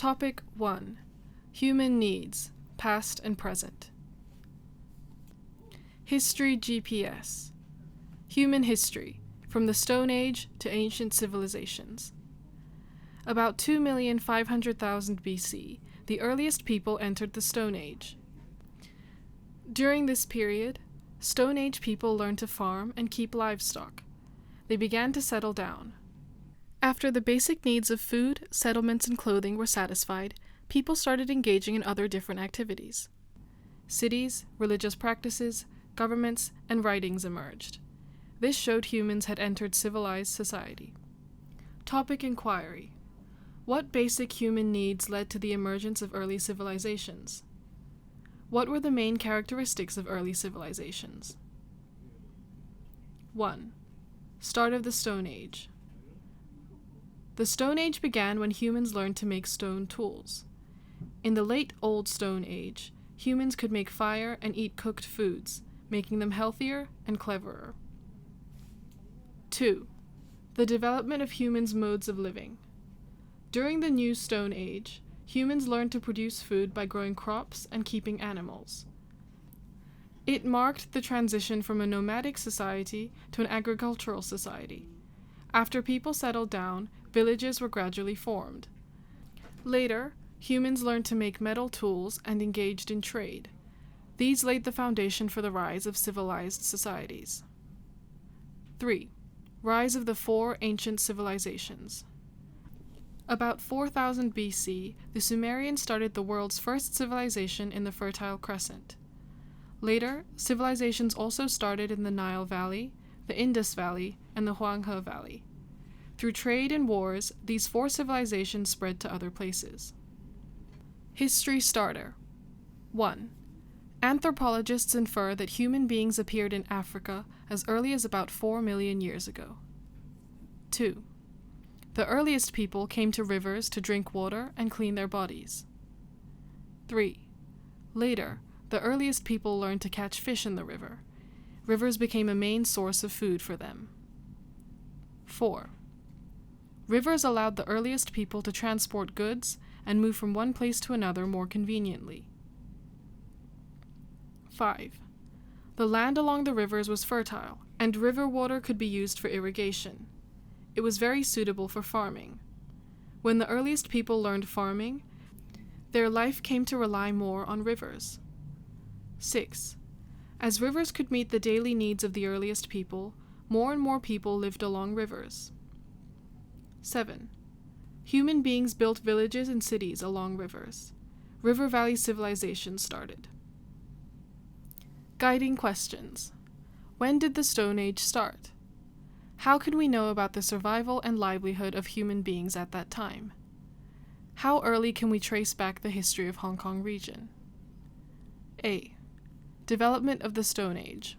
Topic 1. Human Needs, Past and Present. History GPS. Human history, from the Stone Age to ancient civilizations. About 2,500,000 BC, the earliest people entered the Stone Age. During this period, Stone Age people learned to farm and keep livestock. They began to settle down. After the basic needs of food, settlements, and clothing were satisfied, people started engaging in other different activities. Cities, religious practices, governments, and writings emerged. This showed humans had entered civilized society. Topic Inquiry. What basic human needs led to the emergence of early civilizations? What were the main characteristics of early civilizations? 1. Start of the Stone Age. The Stone Age began when humans learned to make stone tools. In the late Old Stone Age, humans could make fire and eat cooked foods, making them healthier and cleverer. 2. The development of humans' modes of living. During the New Stone Age, humans learned to produce food by growing crops and keeping animals. It marked the transition from a nomadic society to an agricultural society. After people settled down, villages were gradually formed. Later, humans learned to make metal tools and engaged in trade. These laid the foundation for the rise of civilized societies. 3. Rise of the four ancient civilizations. About 4000 BC, the Sumerians started the world's first civilization in the Fertile Crescent. Later, civilizations also started in the Nile Valley, the Indus Valley, and the Huanghe Valley. Through trade and wars, these four civilizations spread to other places. History Starter. 1. Anthropologists infer that human beings appeared in Africa as early as about 4 million years ago. 2. The earliest people came to rivers to drink water and clean their bodies. 3. Later, the earliest people learned to catch fish in the river. Rivers became a main source of food for them. 4. Rivers allowed the earliest people to transport goods and move from one place to another more conveniently. 5. The land along the rivers was fertile, and river water could be used for irrigation. It was very suitable for farming. When the earliest people learned farming, their life came to rely more on rivers. 6. As rivers could meet the daily needs of the earliest people, more and more people lived along rivers. 7. Human beings built villages and cities along rivers. River Valley civilization started. Guiding questions. When did the Stone Age start? How can we know about the survival and livelihood of human beings at that time? How early can we trace back the history of Hong Kong region? A. Development of the Stone Age.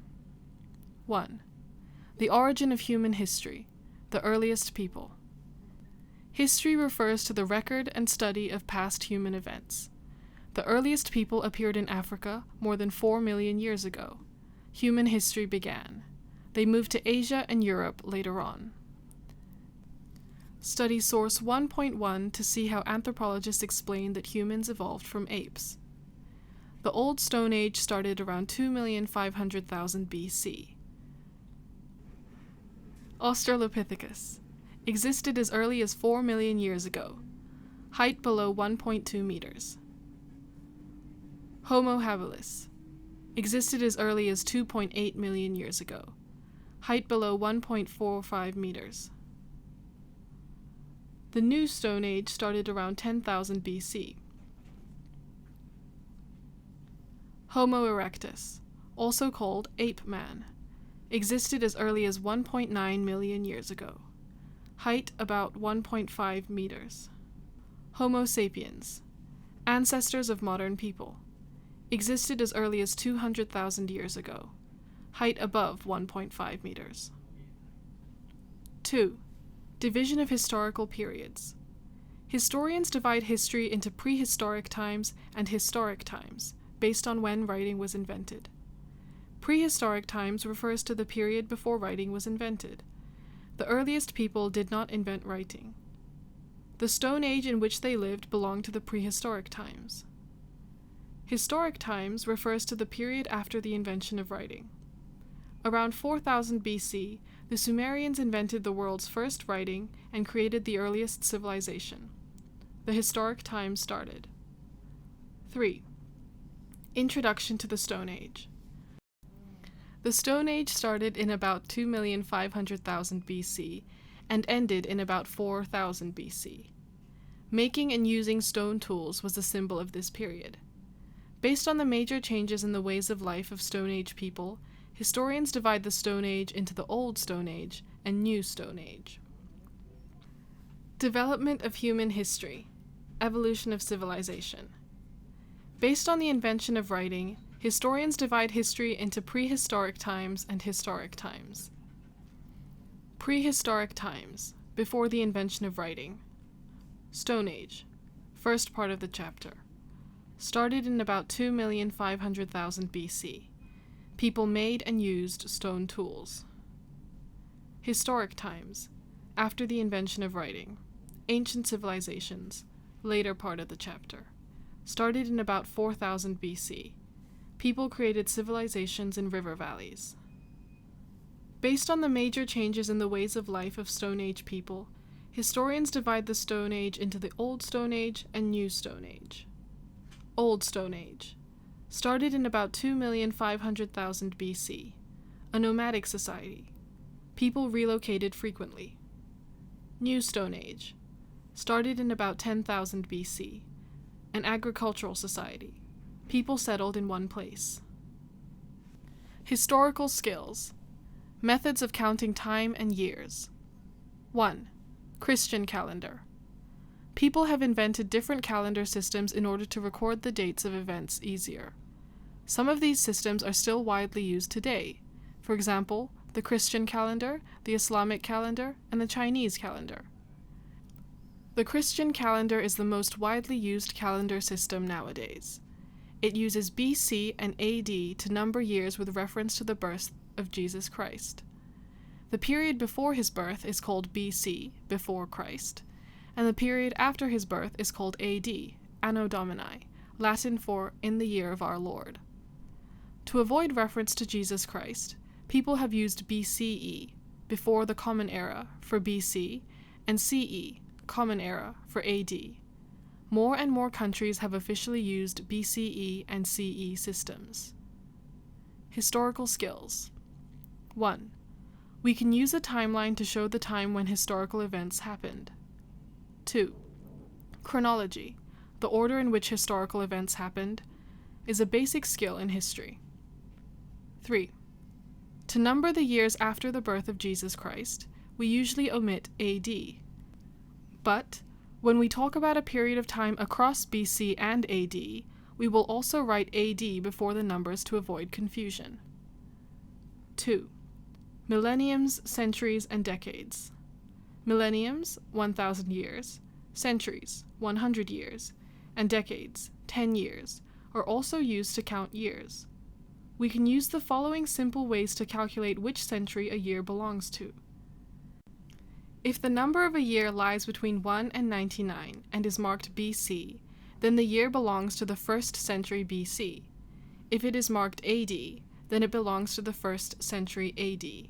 1. The origin of human history, the earliest people. History refers to the record and study of past human events. The earliest people appeared in Africa more than 4 million years ago. Human history began. They moved to Asia and Europe later on. Study source 1.1 to see how anthropologists explain that humans evolved from apes. The Old Stone Age started around 2,500,000 BC. Australopithecus existed as early as 4 million years ago. Height below 1.2 meters. Homo habilis existed as early as 2.8 million years ago. Height below 1.45 meters. The New Stone Age started around 10,000 BC. Homo erectus, also called Ape Man, existed as early as 1.9 million years ago. Height about 1.5 meters. Homo sapiens, ancestors of modern people, existed as early as 200,000 years ago. Height above 1.5 meters. 2. Division of historical periods. Historians divide history into prehistoric times and historic times, based on when writing was invented. Prehistoric times refers to the period before writing was invented. The earliest people did not invent writing. The Stone Age in which they lived belonged to the prehistoric times. Historic times refers to the period after the invention of writing. Around 4000 BC, the Sumerians invented the world's first writing and created the earliest civilization. The historic times started. 3. Introduction to the Stone Age. The Stone Age started in about 2,500,000 BC and ended in about 4000 BC. Making and using stone tools was a symbol of this period. Based on the major changes in the ways of life of Stone Age people, historians divide the Stone Age into the Old Stone Age and New Stone Age. Development of human history. Evolution of civilization. Based on the invention of writing, historians divide history into prehistoric times and historic times. Prehistoric times, before the invention of writing. Stone Age, first part of the chapter. Started in about 2,500,000 BC. People made and used stone tools. Historic times, after the invention of writing. Ancient civilizations, later part of the chapter. Started in about 4000 BC. People created civilizations in river valleys. Based on the major changes in the ways of life of Stone Age people, historians divide the Stone Age into the Old Stone Age and New Stone Age. Old Stone Age. Started in about 2,500,000 BC. A nomadic society. People relocated frequently. New Stone Age. Started in about 10,000 BC. An agricultural society. People settled in one place. Historical skills. Methods of counting time and years. 1. Christian calendar. People have invented different calendar systems in order to record the dates of events easier. Some of these systems are still widely used today. For example, the Christian calendar, the Islamic calendar, and the Chinese calendar. The Christian calendar is the most widely used calendar system nowadays. It uses BC and AD to number years with reference to the birth of Jesus Christ. The period before his birth is called BC, before Christ, and the period after his birth is called AD, Anno Domini, Latin for in the year of our Lord. To avoid reference to Jesus Christ, people have used BCE, before the Common Era, for BC, and CE, Common Era, for AD. More and more countries have officially used BCE and CE systems. Historical skills. 1. We can use a timeline to show the time when historical events happened. 2. Chronology, the order in which historical events happened, is a basic skill in history. 3. To number the years after the birth of Jesus Christ, we usually omit AD. But, when we talk about a period of time across BC and AD, we will also write AD before the numbers to avoid confusion. 2. Millenniums, centuries, and decades. Millenniums, 1,000 years, centuries, 100 years, and decades, 10 years, are also used to count years. We can use the following simple ways to calculate which century a year belongs to. If the number of a year lies between 1 and 99 and is marked BC, then the year belongs to the 1st century BC. If it is marked AD, then it belongs to the 1st century AD.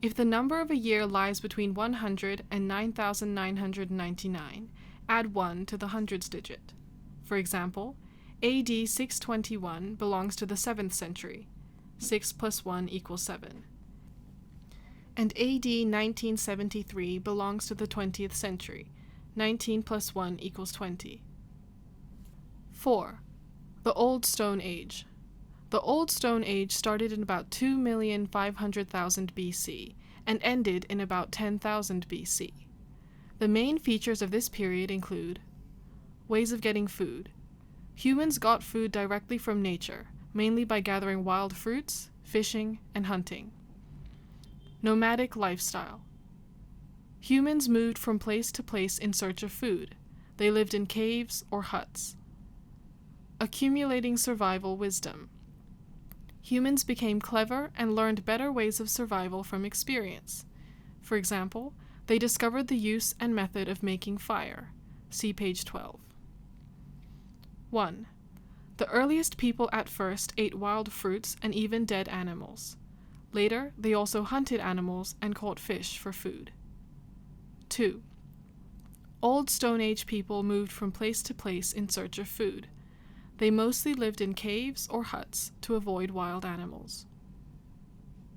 If the number of a year lies between 100 and 9,999, add 1 to the hundreds digit. For example, AD 621 belongs to the 7th century. 6 plus 1 equals 7. And AD 1973 belongs to the 20th century. 19 plus 1 equals 20. 4. The Old Stone Age. The Old Stone Age started in about 2,500,000 BC and ended in about 10,000 BC. The main features of this period include ways of getting food. Humans got food directly from nature, mainly by gathering wild fruits, fishing, and hunting. Nomadic lifestyle. Humans moved from place to place in search of food. They lived in caves or huts. Accumulating survival wisdom. Humans became clever and learned better ways of survival from experience. For example, They discovered the use and method of making fire. See page 12. 1. The earliest people at first ate wild fruits and even dead animals. Later, they also hunted animals and caught fish for food. 2. Old Stone Age people moved from place to place in search of food. They mostly lived in caves or huts to avoid wild animals.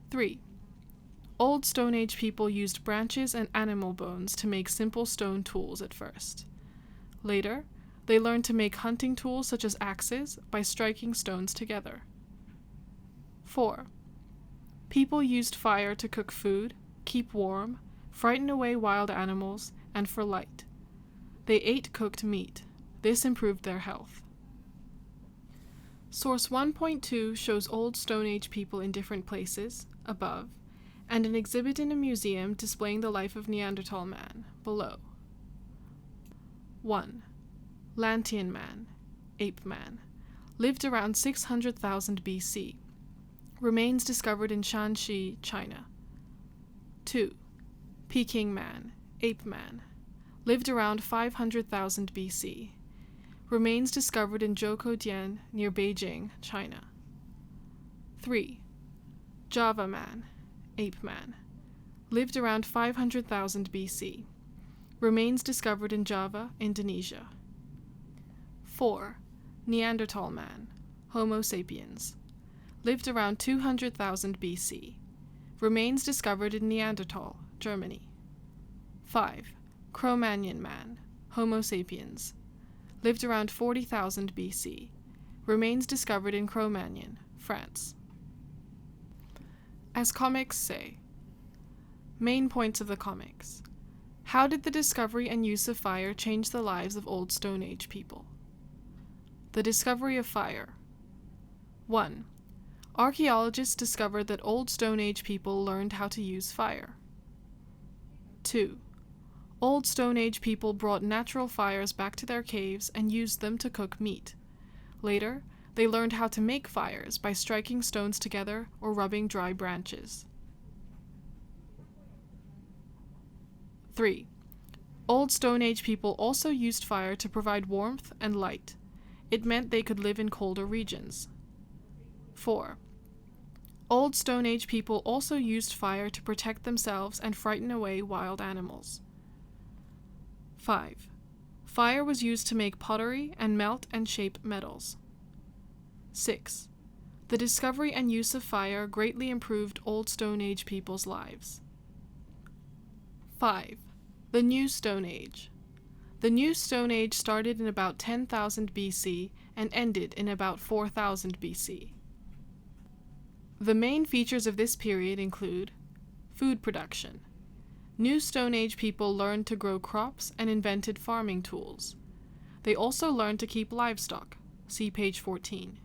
3. Old Stone Age people used branches and animal bones to make simple stone tools at first. Later, they learned to make hunting tools such as axes by striking stones together. 4. People used fire to cook food, keep warm, frighten away wild animals, and for light. They ate cooked meat. This improved their health. Source 1.2 shows Old Stone Age people in different places, above, and an exhibit in a museum displaying the life of Neanderthal man, below. 1. Lantian man, ape man, lived around 600,000 BC. Remains discovered in Shanxi, China. 2. Peking man, ape man, lived around 500,000 BC. Remains discovered in Zhoukoudian near Beijing, China. 3. Java man, ape man, lived around 500,000 BC. Remains discovered in Java, Indonesia. 4. Neanderthal man, Homo sapiens, lived around 200,000 BC. Remains discovered in Neanderthal, Germany. 5. Cro-Magnon man, Homo sapiens, lived around 40,000 BC. Remains discovered in Cro-Magnon, France. As comics say. Main points of the comics. How did the discovery and use of fire change the lives of Old Stone Age people? The discovery of fire. 1. Archaeologists discovered that Old Stone Age people learned how to use fire. 2. Old Stone Age people brought natural fires back to their caves and used them to cook meat. Later, they learned how to make fires by striking stones together or rubbing dry branches. 3. Old Stone Age people also used fire to provide warmth and light. It meant they could live in colder regions. 4. Old Stone Age people also used fire to protect themselves and frighten away wild animals. 5. Fire was used to make pottery and melt and shape metals. 6. The discovery and use of fire greatly improved Old Stone Age people's lives. 5. The New Stone Age. The New Stone Age started in about 10,000 BC and ended in about 4,000 BC. The main features of this period include food production. New Stone Age people learned to grow crops and invented farming tools. They also learned to keep livestock. See page 14.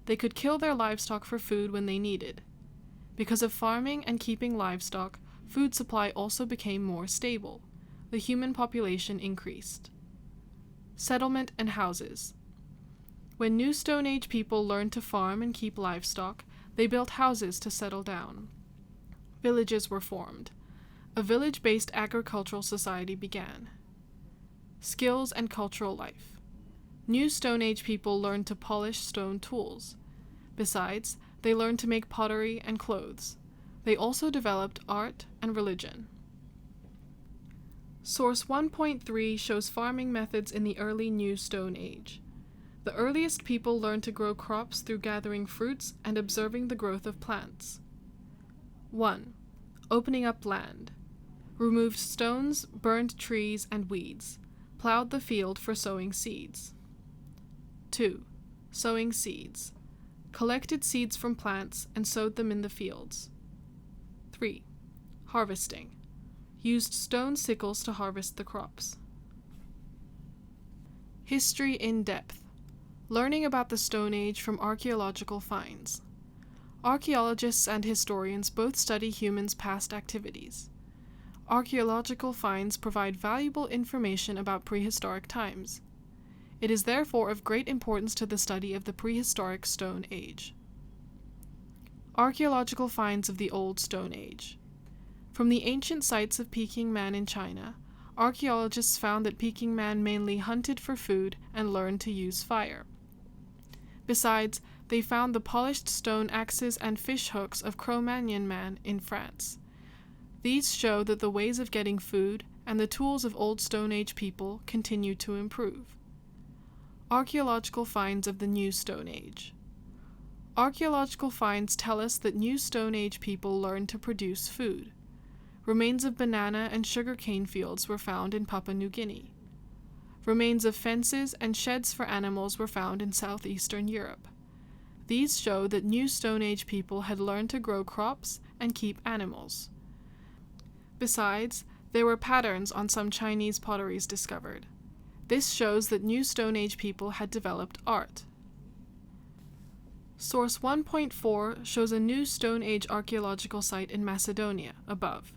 They could kill their livestock for food when they needed. Because of farming and keeping livestock, food supply also became more stable. The human population increased. Settlement and houses. When New Stone Age people learned to farm and keep livestock, they built houses to settle down. Villages were formed. A village-based agricultural society began. Skills and cultural life. New Stone Age people learned to polish stone tools. Besides, they learned to make pottery and clothes. They also developed art and religion. Source 1.3 shows farming methods in the early New Stone Age. The earliest people learned to grow crops through gathering fruits and observing the growth of plants. 1. Opening up land. Removed stones, burned trees, and weeds. Plowed the field for sowing seeds. 2. Sowing seeds. Collected seeds from plants and sowed them in the fields. 3. Harvesting. Used stone sickles to harvest the crops. History in depth. Learning about the Stone Age from archaeological finds. Archaeologists and historians both study humans' past activities. Archaeological finds provide valuable information about prehistoric times. It is therefore of great importance to the study of the prehistoric Stone Age. Archaeological finds of the Old Stone Age. From the ancient sites of Peking Man in China, archaeologists found that Peking Man mainly hunted for food and learned to use fire. Besides, they found the polished stone axes and fish hooks of Cro-Magnon man in France. These show that the ways of getting food and the tools of Old Stone Age people continue to improve. Archaeological finds of the New Stone Age. Archaeological finds tell us that New Stone Age people learned to produce food. Remains of banana and sugarcane fields were found in Papua New Guinea. Remains of fences and sheds for animals were found in southeastern Europe. These show that New Stone Age people had learned to grow crops and keep animals. Besides, there were patterns on some Chinese potteries discovered. This shows that New Stone Age people had developed art. Source 1.4 shows a New Stone Age archaeological site in Macedonia, above.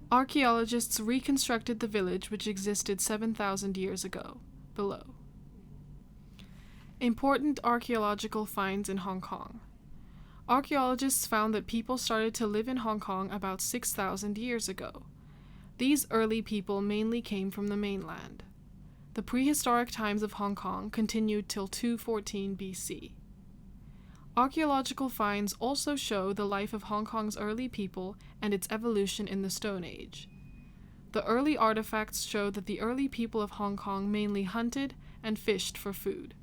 Archaeologists reconstructed the village which existed 7,000 years ago, below. Important archaeological finds in Hong Kong. Archaeologists found that people started to live in Hong Kong about 6,000 years ago. These early people mainly came from the mainland. The prehistoric times of Hong Kong continued till 214 BC. Archaeological finds also show the life of Hong Kong's early people and its evolution in the Stone Age. The early artifacts show that the early people of Hong Kong mainly hunted and fished for food.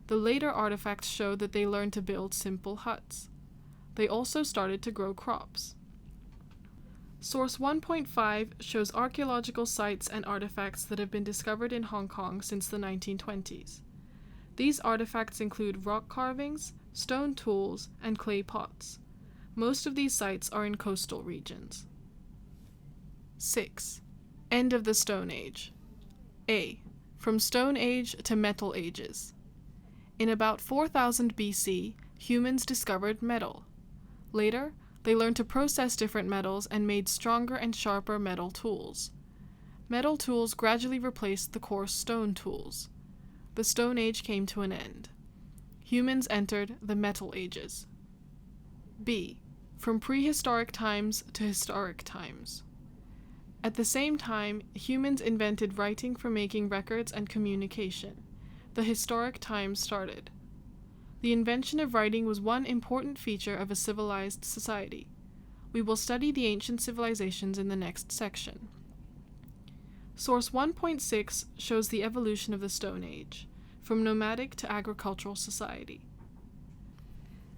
The later artifacts show that they learned to build simple huts. They also started to grow crops. Source 1.5 shows archaeological sites and artifacts that have been discovered in Hong Kong since the 1920s. These artifacts include rock carvings, stone tools, and clay pots. Most of these sites are in coastal regions. 6. End of the Stone Age. A. From Stone Age to Metal Ages. In about 4000 BC, humans discovered metal. Later, they learned to process different metals and made stronger and sharper metal tools. Metal tools gradually replaced the coarse stone tools. The Stone Age came to an end. Humans entered the Metal Ages. B. From prehistoric times to historic times. At the same time, humans invented writing for making records and communication. The historic times started. The invention of writing was one important feature of a civilized society. We will study the ancient civilizations in the next section. Source 1.6 shows the evolution of the Stone Age, from nomadic to agricultural society.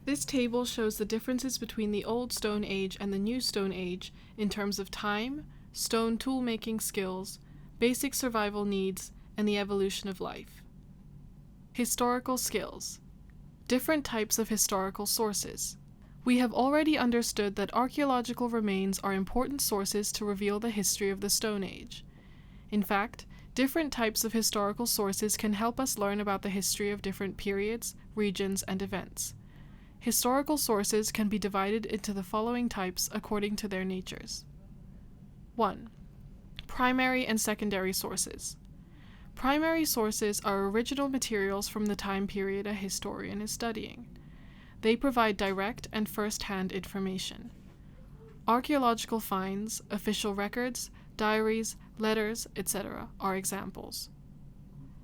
This table shows the differences between the Old Stone Age and the New Stone Age in terms of time, stone tool-making skills, basic survival needs, and the evolution of life. Historical skills. Different types of historical sources. We have already understood that archaeological remains are important sources to reveal the history of the Stone Age. In fact, different types of historical sources can help us learn about the history of different periods, regions, and events. Historical sources can be divided into the following types according to their natures. 1. Primary and secondary sources. Primary sources are original materials from the time period a historian is studying. They provide direct and first-hand information. Archaeological finds, official records, diaries, letters, etc. are examples.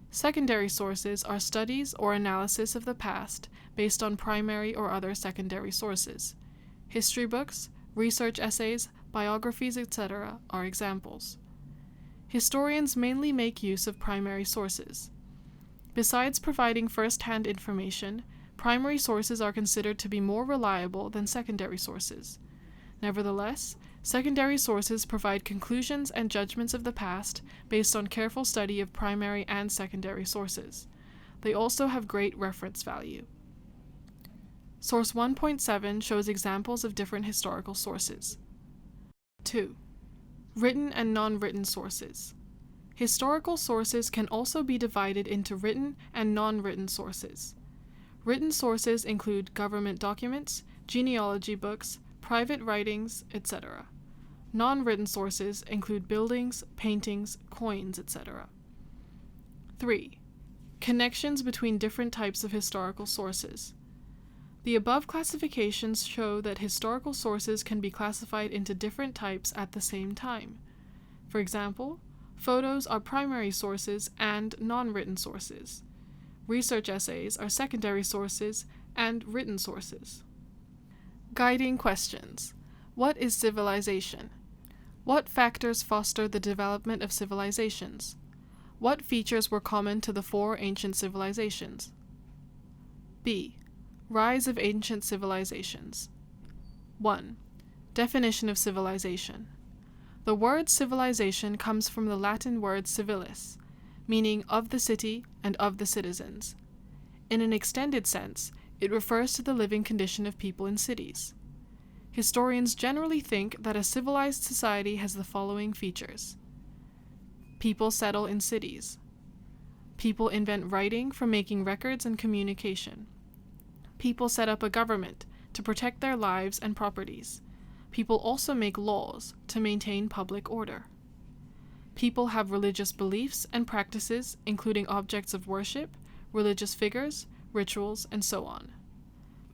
Secondary sources are studies or analysis of the past based on primary or other secondary sources. History books, research essays, biographies, etc. are examples. Historians mainly make use of primary sources. Besides providing first-hand information, primary sources are considered to be more reliable than secondary sources. Nevertheless, secondary sources provide conclusions and judgments of the past based on careful study of primary and secondary sources. They also have great reference value. Source 1.7 shows examples of different historical sources. 2. Written and non-written sources. Historical sources can also be divided into written and non-written sources. Written sources include government documents, genealogy books, private writings, etc. Non-written sources include buildings, paintings, coins, etc. 3. Connections between different types of historical sources. The above classifications show that historical sources can be classified into different types at the same time. For example, photos are primary sources and non-written sources. Research essays are secondary sources and written sources. Guiding questions. What is civilization? What factors foster the development of civilizations? What features were common to the four ancient civilizations? B. Rise of ancient civilizations. 1. Definition of civilization. The word civilization comes from the Latin word civilis, meaning of the city and of the citizens. In an extended sense, it refers to the living condition of people in cities. Historians generally think that a civilized society has the following features. People settle in cities. People invent writing for making records and communication. People set up a government to protect their lives and properties. People also make laws to maintain public order. People have religious beliefs and practices, including objects of worship, religious figures, rituals, and so on.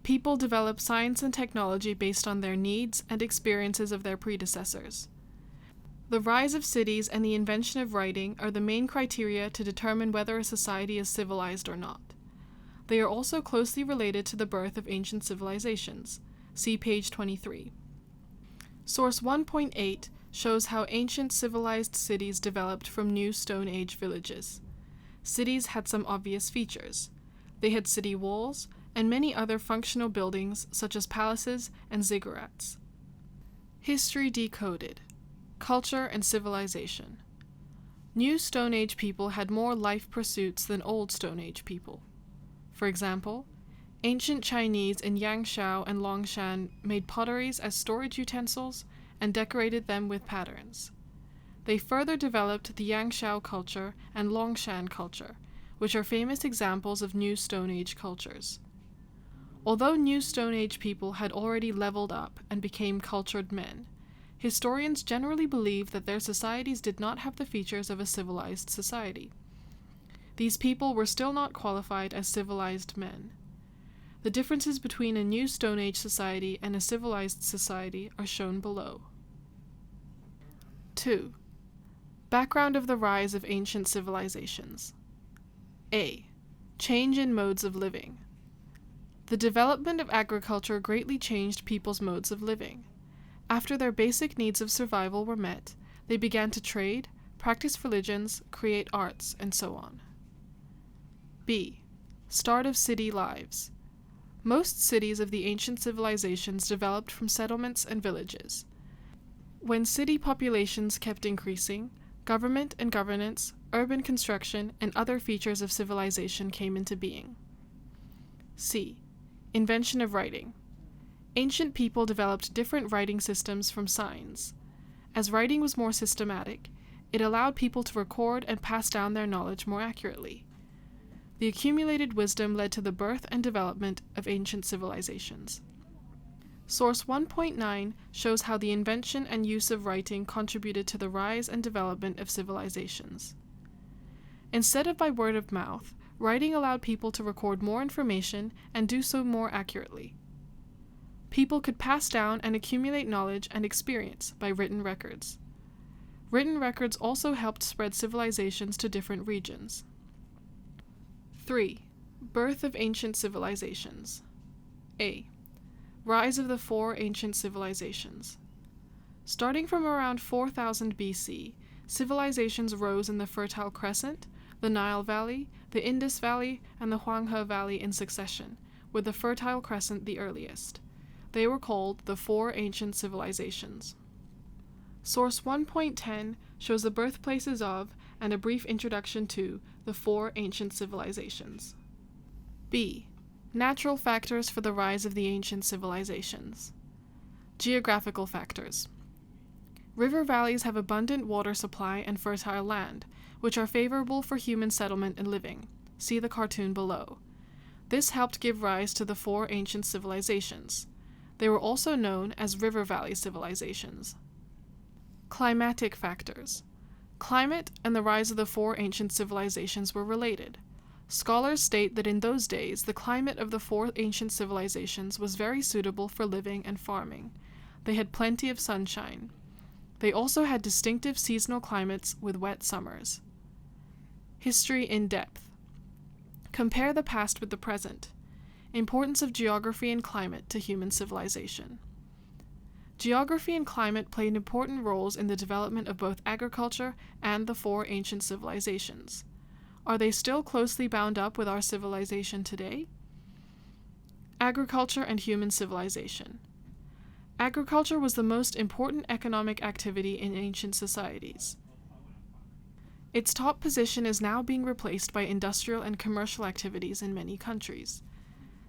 People develop science and technology based on their needs and experiences of their predecessors. The rise of cities and the invention of writing are the main criteria to determine whether a society is civilized or not. They are also closely related to the birth of ancient civilizations. See page 23. Source 1.8 shows how ancient civilized cities developed from new Stone Age villages. Cities had some obvious features. They had city walls and many other functional buildings such as palaces and ziggurats. History decoded. Culture and civilization. New Stone Age people had more life pursuits than Old Stone Age people. For example, ancient Chinese in Yangshao and Longshan made potteries as storage utensils and decorated them with patterns. They further developed the Yangshao culture and Longshan culture, which are famous examples of New Stone Age cultures. Although New Stone Age people had already leveled up and became cultured men, historians generally believe that their societies did not have the features of a civilized society. These people were still not qualified as civilized men. The differences between a New Stone Age society and a civilized society are shown below. 2. Background of the rise of ancient civilizations. A. Change in modes of living. The development of agriculture greatly changed people's modes of living. After their basic needs of survival were met, they began to trade, practice religions, create arts, and so on. B. Start of city lives. Most cities of the ancient civilizations developed from settlements and villages. When city populations kept increasing, government and governance, urban construction, and other features of civilization came into being. C. Invention of writing. Ancient people developed different writing systems from signs. As writing was more systematic, it allowed people to record and pass down their knowledge more accurately. The accumulated wisdom led to the birth and development of ancient civilizations. Source 1.9 shows how the invention and use of writing contributed to the rise and development of civilizations. Instead of by word of mouth, writing allowed people to record more information and do so more accurately. People could pass down and accumulate knowledge and experience by written records. Written records also helped spread civilizations to different regions. 3. Birth of ancient civilizations. A. Rise of the four ancient civilizations. Starting from around 4000 BC, civilizations rose in the Fertile Crescent, the Nile Valley, the Indus Valley, and the Huanghe Valley in succession, with the Fertile Crescent the earliest. They were called the four ancient civilizations. Source 1.10 shows the birthplaces of and a brief introduction to the four ancient civilizations. B. Natural factors for the rise of the ancient civilizations. Geographical factors. River valleys have abundant water supply and fertile land, which are favorable for human settlement and living. See the cartoon below. This helped give rise to the four ancient civilizations. They were also known as river valley civilizations. Climatic factors. Climate and the rise of the four ancient civilizations were related. Scholars state that in those days, the climate of the four ancient civilizations was very suitable for living and farming. They had plenty of sunshine. They also had distinctive seasonal climates with wet summers. History in depth. Compare the past with the present. Importance of geography and climate to human civilization. Geography and climate played important roles in the development of both agriculture and the four ancient civilizations. Are they still closely bound up with our civilization today? Agriculture and human civilization. Agriculture was the most important economic activity in ancient societies. Its top position is now being replaced by industrial and commercial activities in many countries.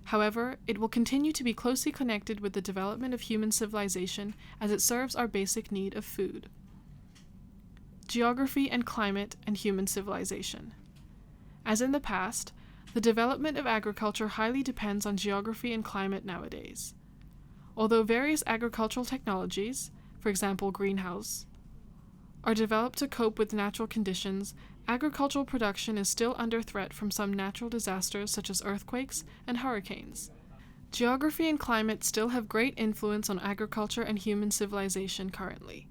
However, it will continue to be closely connected with the development of human civilization as it serves our basic need of food. Geography and climate and human civilization. As in the past, the development of agriculture highly depends on geography and climate nowadays. Although various agricultural technologies, for example greenhouse, are developed to cope with natural conditions, agricultural production is still under threat from some natural disasters such as earthquakes and hurricanes. Geography and climate still have great influence on agriculture and human civilization currently.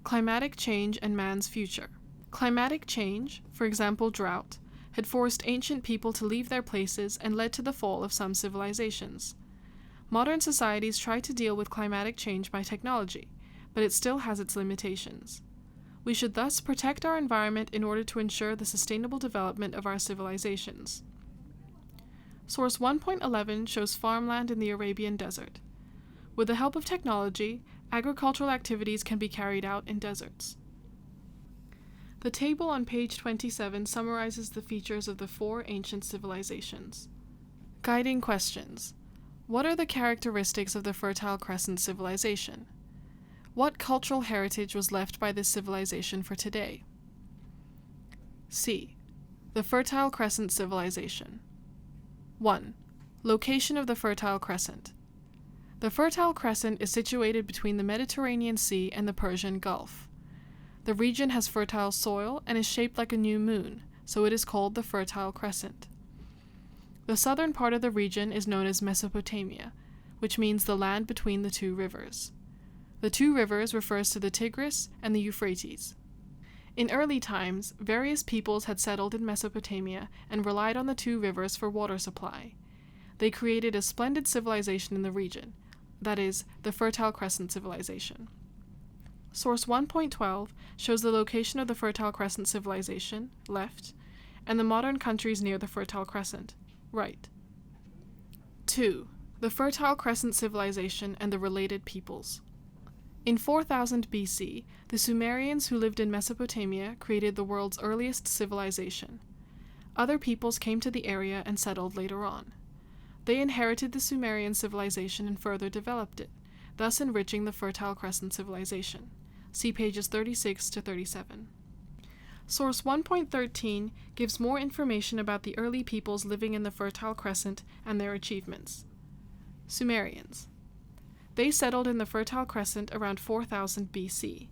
Climatic change and man's future. Climatic change, for example drought, had forced ancient people to leave their places and led to the fall of some civilizations. Modern societies try to deal with climatic change by technology, but it still has its limitations. We should thus protect our environment in order to ensure the sustainable development of our civilizations. Source 1.11 shows farmland in the Arabian Desert. With the help of technology, agricultural activities can be carried out in deserts. The table on page 27 summarizes the features of the four ancient civilizations. Guiding questions. What are the characteristics of the Fertile Crescent civilization? What cultural heritage was left by this civilization for today? C. The Fertile Crescent civilization. 1. Location of the Fertile Crescent. The Fertile Crescent is situated between the Mediterranean Sea and the Persian Gulf. The region has fertile soil and is shaped like a new moon, so it is called the Fertile Crescent. The southern part of the region is known as Mesopotamia, which means the land between the two rivers. The two rivers refers to the Tigris and the Euphrates. In early times, various peoples had settled in Mesopotamia and relied on the two rivers for water supply. They created a splendid civilization in the region, that is, the Fertile Crescent civilization. Source 1.12 shows the location of the Fertile Crescent civilization, left, and the modern countries near the Fertile Crescent, right. 2. The Fertile Crescent civilization and the related peoples. In 4000 BC, the Sumerians who lived in Mesopotamia created the world's earliest civilization. Other peoples came to the area and settled later on. They inherited the Sumerian civilization and further developed it, thus enriching the Fertile Crescent civilization. See pages 36 to 37. Source 1.13 gives more information about the early peoples living in the Fertile Crescent and their achievements. Sumerians. They settled in the Fertile Crescent around 4000 BC.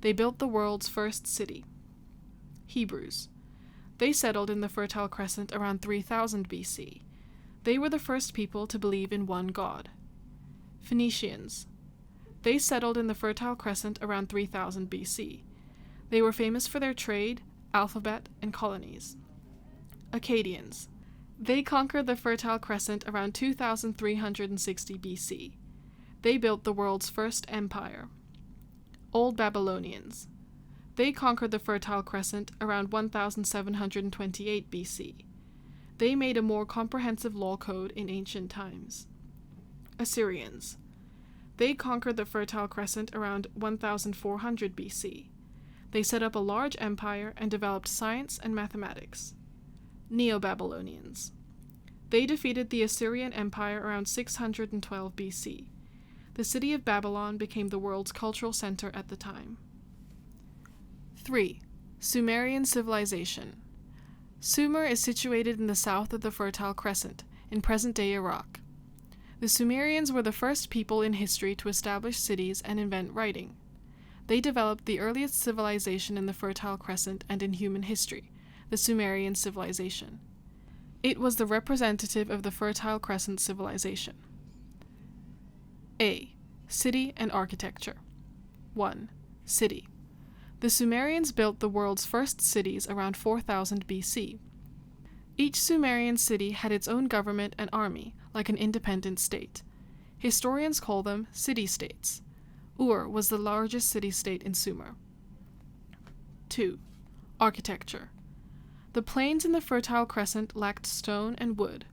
They built the world's first city. Hebrews. They settled in the Fertile Crescent around 3000 BC. They were the first people to believe in one God. Phoenicians. They settled in the Fertile Crescent around 3000 BC. They were famous for their trade, alphabet, and colonies. Akkadians. They conquered the Fertile Crescent around 2360 BC. They built the world's first empire. Old Babylonians. They conquered the Fertile Crescent around 1728 BC. They made a more comprehensive law code in ancient times. Assyrians. They conquered the Fertile Crescent around 1400 BC. They set up a large empire and developed science and mathematics. Neo-Babylonians. They defeated the Assyrian Empire around 612 BC. The city of Babylon became the world's cultural center at the time. 3. Sumerian civilization. Sumer is situated in the south of the Fertile Crescent, in present-day Iraq. The Sumerians were the first people in history to establish cities and invent writing. They developed the earliest civilization in the Fertile Crescent and in human history, the Sumerian civilization. It was the representative of the Fertile Crescent civilization. A. City and architecture. 1. City. The Sumerians built the world's first cities around 4000 BC. Each Sumerian city had its own government and army, like an independent state. Historians call them city-states. Ur was the largest city-state in Sumer. 2. Architecture. The plains in the Fertile Crescent lacked stone and wood.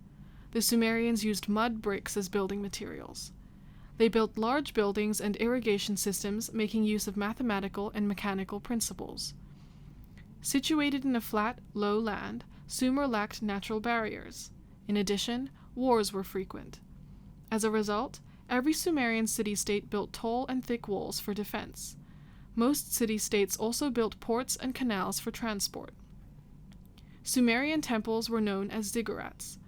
The Sumerians used mud bricks as building materials. They built large buildings and irrigation systems, making use of mathematical and mechanical principles. Situated in a flat, low land, Sumer lacked natural barriers. In addition, wars were frequent. As a result, every Sumerian city-state built tall and thick walls for defense. Most city-states also built ports and canals for transport. Sumerian temples were known as ziggurats.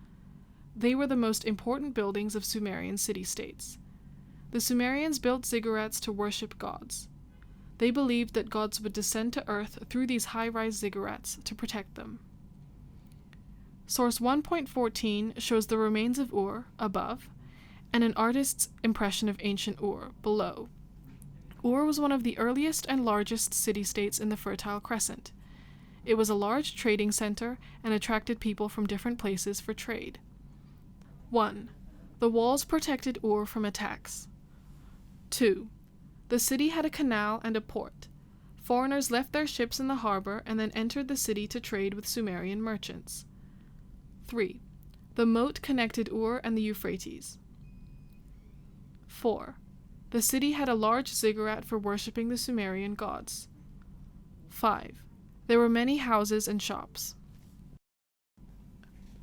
They were the most important buildings of Sumerian city-states. The Sumerians built ziggurats to worship gods. They believed that gods would descend to earth through these high-rise ziggurats to protect them. Source 1.14 shows the remains of Ur, above, and an artist's impression of ancient Ur, below. Ur was one of the earliest and largest city-states in the Fertile Crescent. It was a large trading center and attracted people from different places for trade. 1. The walls protected Ur from attacks. 2. The city had a canal and a port. Foreigners left their ships in the harbor and then entered the city to trade with Sumerian merchants. 3. The moat connected Ur and the Euphrates. 4. The city had a large ziggurat for worshipping the Sumerian gods. 5. There were many houses and shops.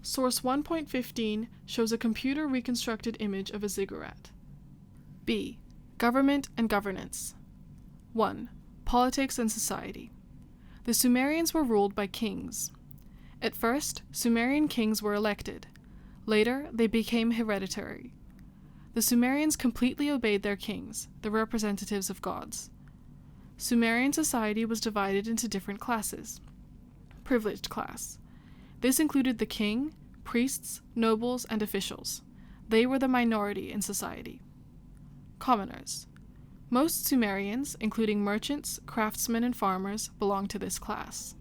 Source 1.15 shows a computer-reconstructed image of a ziggurat. B. Government and governance. 1. Politics and society. The Sumerians were ruled by kings. At first, Sumerian kings were elected. Later, they became hereditary. The Sumerians completely obeyed their kings, the representatives of gods. Sumerian society was divided into different classes. Privileged class. This included the king, priests, nobles, and officials. They were the minority in society. Commoners. Most Sumerians, including merchants, craftsmen, and farmers, belonged to this class.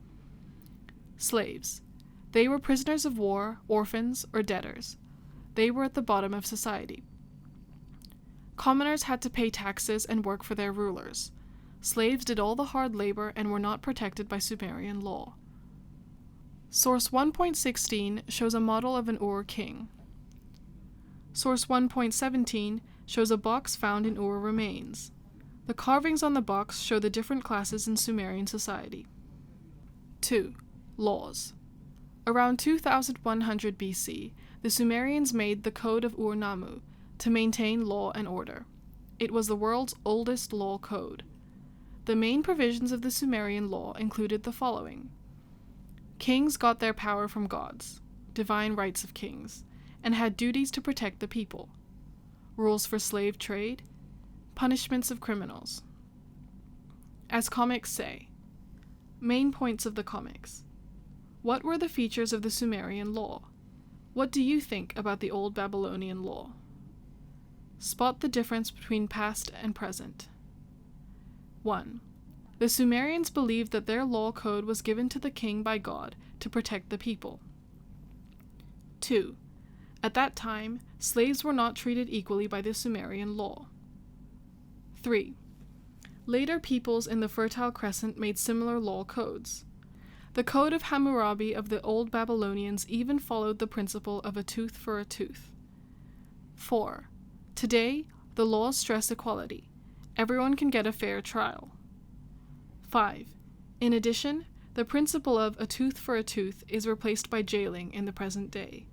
Slaves. They were prisoners of war, orphans, or debtors. They were at the bottom of society. Commoners had to pay taxes and work for their rulers. Slaves did all the hard labor and were not protected by Sumerian law. Source 1.16 shows a model of an Ur king. Source 1.17 shows a box found in Ur remains. The carvings on the box show the different classes in Sumerian society. 2. Laws. Around 2100 BC, the Sumerians made the Code of Ur-Nammu to maintain law and order. It was the world's oldest law code. The main provisions of the Sumerian law included the following. Kings got their power from gods, divine rights of kings, and had duties to protect the people. Rules for slave trade, punishments of criminals. As comics say. Main points of the comics. What were the features of the Sumerian law? What do you think about the Old Babylonian law? Spot the difference between past and present. 1. The Sumerians believed that their law code was given to the king by God to protect the people. 2. At that time, slaves were not treated equally by the Sumerian law. 3. Later peoples in the Fertile Crescent made similar law codes. The Code of Hammurabi of the Old Babylonians even followed the principle of a tooth for a tooth. 4. Today, the laws stress equality. Everyone can get a fair trial. 5. In addition, the principle of a tooth for a tooth is replaced by jailing in the present day.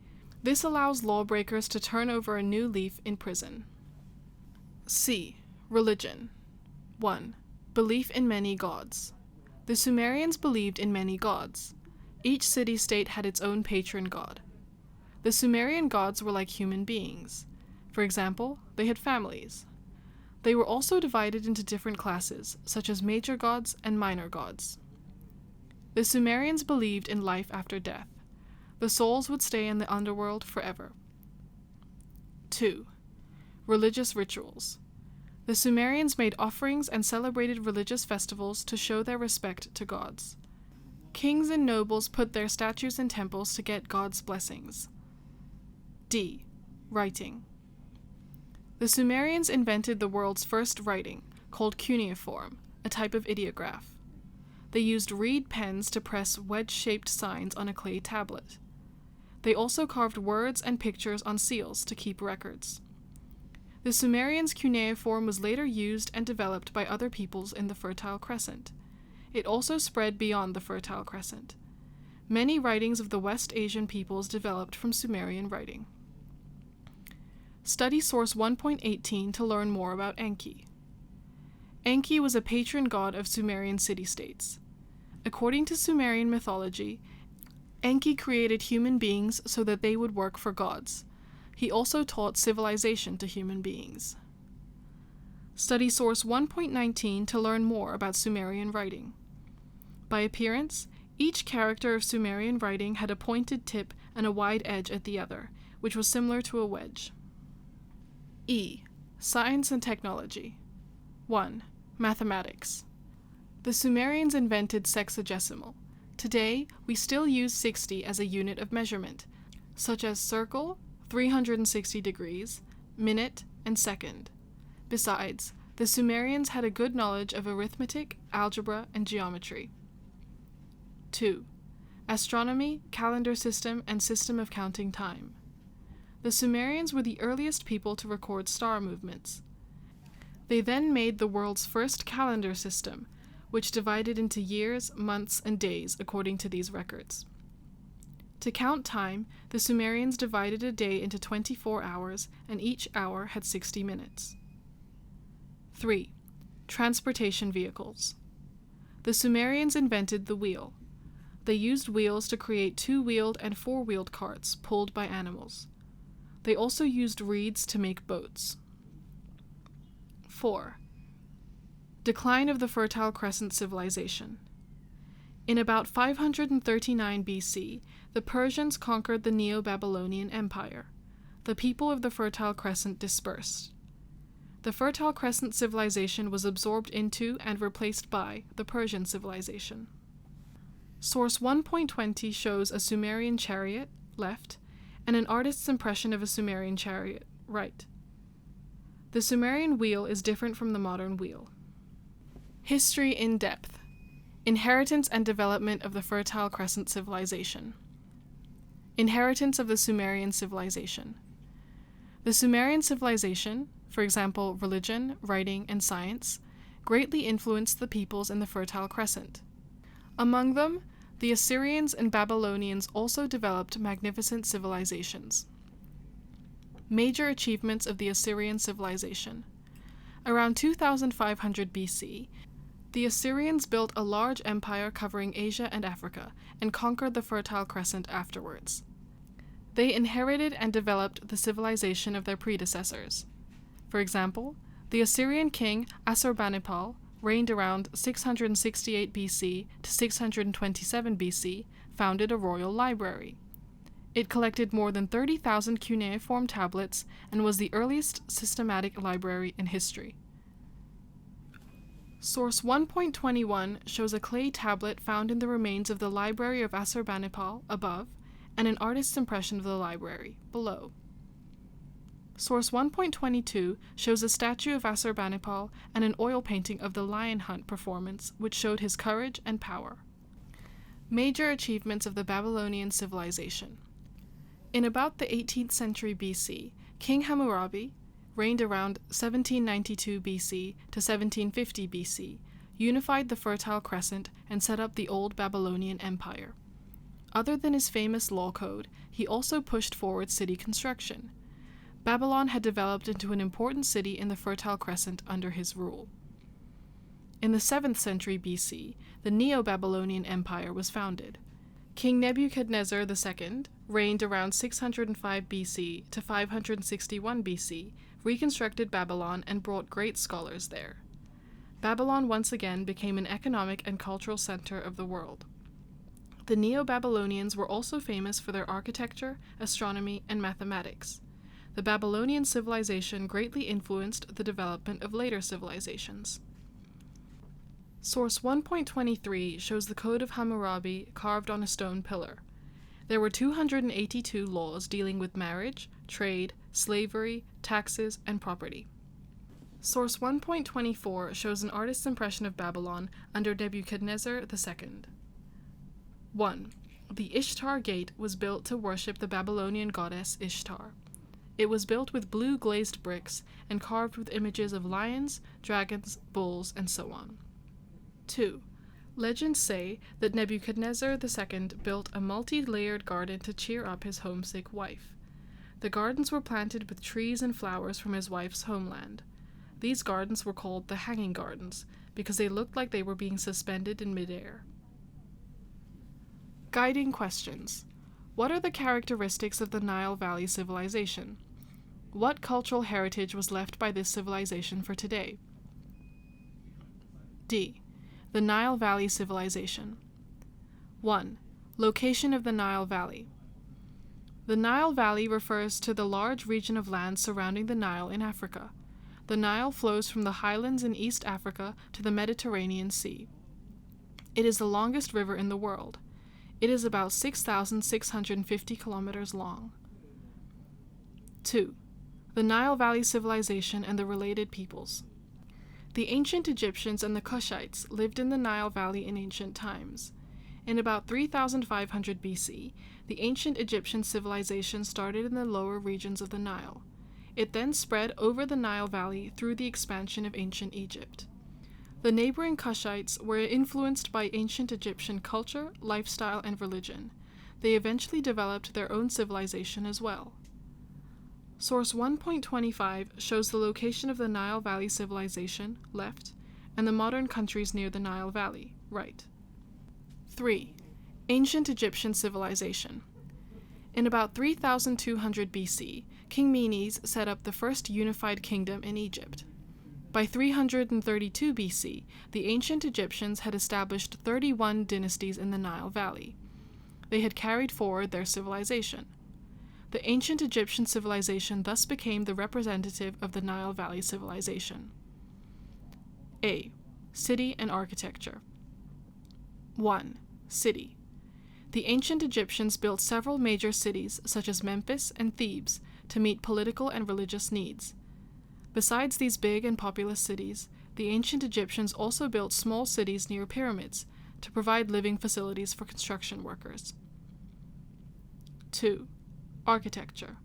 This allows lawbreakers to turn over a new leaf in prison. C. Religion. 1. Belief in many gods. The Sumerians believed in many gods. Each city-state had its own patron god. The Sumerian gods were like human beings. For example, they had families. They were also divided into different classes, such as major gods and minor gods. The Sumerians believed in life after death. The souls would stay in the underworld forever. 2. Religious rituals. The Sumerians made offerings and celebrated religious festivals to show their respect to gods. Kings and nobles put their statues in temples to get God's blessings. D. Writing. The Sumerians invented the world's first writing, called cuneiform, a type of ideograph. They used reed pens to press wedge-shaped signs on a clay tablet. They also carved words and pictures on seals to keep records. The Sumerians' cuneiform was later used and developed by other peoples in the Fertile Crescent. It also spread beyond the Fertile Crescent. Many writings of the West Asian peoples developed from Sumerian writing. Study source 1.18 to learn more about Enki. Enki was a patron god of Sumerian city-states. According to Sumerian mythology, Enki created human beings so that they would work for gods. He also taught civilization to human beings. Study source 1.19 to learn more about Sumerian writing. By appearance, each character of Sumerian writing had a pointed tip and a wide edge at the other, which was similar to a wedge. E. Science and technology. 1. Mathematics. The Sumerians invented sexagesimal. Today, we still use 60 as a unit of measurement, such as circle, 360 degrees, minute, and second. Besides, the Sumerians had a good knowledge of arithmetic, algebra, and geometry. 2. Astronomy, calendar system, and system of counting time. The Sumerians were the earliest people to record star movements. They then made the world's first calendar system, which divided into years, months, and days according to these records. To count time, the Sumerians divided a day into 24 hours, and each hour had 60 minutes. 3. Transportation vehicles. The Sumerians invented the wheel. They used wheels to create two-wheeled and four-wheeled carts pulled by animals. They also used reeds to make boats. 4. Decline of the Fertile Crescent civilization. In about 539 BC, the Persians conquered the Neo-Babylonian Empire. The people of the Fertile Crescent dispersed. The Fertile Crescent civilization was absorbed into and replaced by the Persian civilization. Source 1.20 shows a Sumerian chariot, left, and an artist's impression of a Sumerian chariot, right. The Sumerian wheel is different from the modern wheel. History in depth. Inheritance and development of the Fertile Crescent civilization. Inheritance of the Sumerian civilization. The Sumerian civilization, for example, religion, writing, and science, greatly influenced the peoples in the Fertile Crescent. Among them, the Assyrians and Babylonians also developed magnificent civilizations. Major achievements of the Assyrian civilization. Around 2500 BC, the Assyrians built a large empire covering Asia and Africa, and conquered the Fertile Crescent afterwards. They inherited and developed the civilization of their predecessors. For example, the Assyrian king Assurbanipal reigned around 668 BC to 627 BC, founded a royal library. It collected more than 30,000 cuneiform tablets and was the earliest systematic library in history. Source 1.21 shows a clay tablet found in the remains of the library of Assurbanipal above, and an artist's impression of the library below. Source 1.22 shows a statue of Assurbanipal and an oil painting of the lion hunt performance, which showed his courage and power. Major achievements of the Babylonian civilization. In about the 18th century BC, King Hammurabi, reigned around 1792 BC to 1750 BC, unified the Fertile Crescent and set up the Old Babylonian Empire. Other than his famous law code, he also pushed forward city construction. Babylon had developed into an important city in the Fertile Crescent under his rule. In the 7th century BC, the Neo-Babylonian Empire was founded. King Nebuchadnezzar II reigned around 605 BC to 561 BC, reconstructed Babylon and brought great scholars there. Babylon once again became an economic and cultural center of the world. The Neo-Babylonians were also famous for their architecture, astronomy, and mathematics. The Babylonian civilization greatly influenced the development of later civilizations. Source 1.23 shows the Code of Hammurabi carved on a stone pillar. There were 282 laws dealing with marriage, trade, slavery, taxes, and property. Source 1.24 shows an artist's impression of Babylon under Nebuchadnezzar II. 1. The Ishtar Gate was built to worship the Babylonian goddess Ishtar. It was built with blue glazed bricks and carved with images of lions, dragons, bulls, and so on. 2. Legends say that Nebuchadnezzar II built a multi-layered garden to cheer up his homesick wife. The gardens were planted with trees and flowers from his wife's homeland. These gardens were called the Hanging Gardens because they looked like they were being suspended in midair. Guiding questions. What are the characteristics of the Nile Valley civilization? What cultural heritage was left by this civilization for today? D. The Nile Valley civilization. 1. Location of the Nile Valley. The Nile Valley refers to the large region of land surrounding the Nile in Africa. The Nile flows from the highlands in East Africa to the Mediterranean Sea. It is the longest river in the world. It is about 6,650 kilometers long. 2. The Nile Valley civilization and the related peoples. The ancient Egyptians and the Kushites lived in the Nile Valley in ancient times. In about 3,500 BC, the ancient Egyptian civilization started in the lower regions of the Nile. It then spread over the Nile Valley through the expansion of ancient Egypt. The neighboring Kushites were influenced by ancient Egyptian culture, lifestyle, and religion. They eventually developed their own civilization as well. Source 1.25 shows the location of the Nile Valley civilization, left, and the modern countries near the Nile Valley, right. 3. Ancient Egyptian civilization. In about 3200 BC, King Menes set up the first unified kingdom in Egypt. By 332 BC, the ancient Egyptians had established 31 dynasties in the Nile Valley. They had carried forward their civilization. The ancient Egyptian civilization thus became the representative of the Nile Valley civilization. A. City and architecture. 1. City. The ancient Egyptians built several major cities, such as Memphis and Thebes, to meet political and religious needs. Besides these big and populous cities, the ancient Egyptians also built small cities near pyramids to provide living facilities for construction workers. 2. Architecture.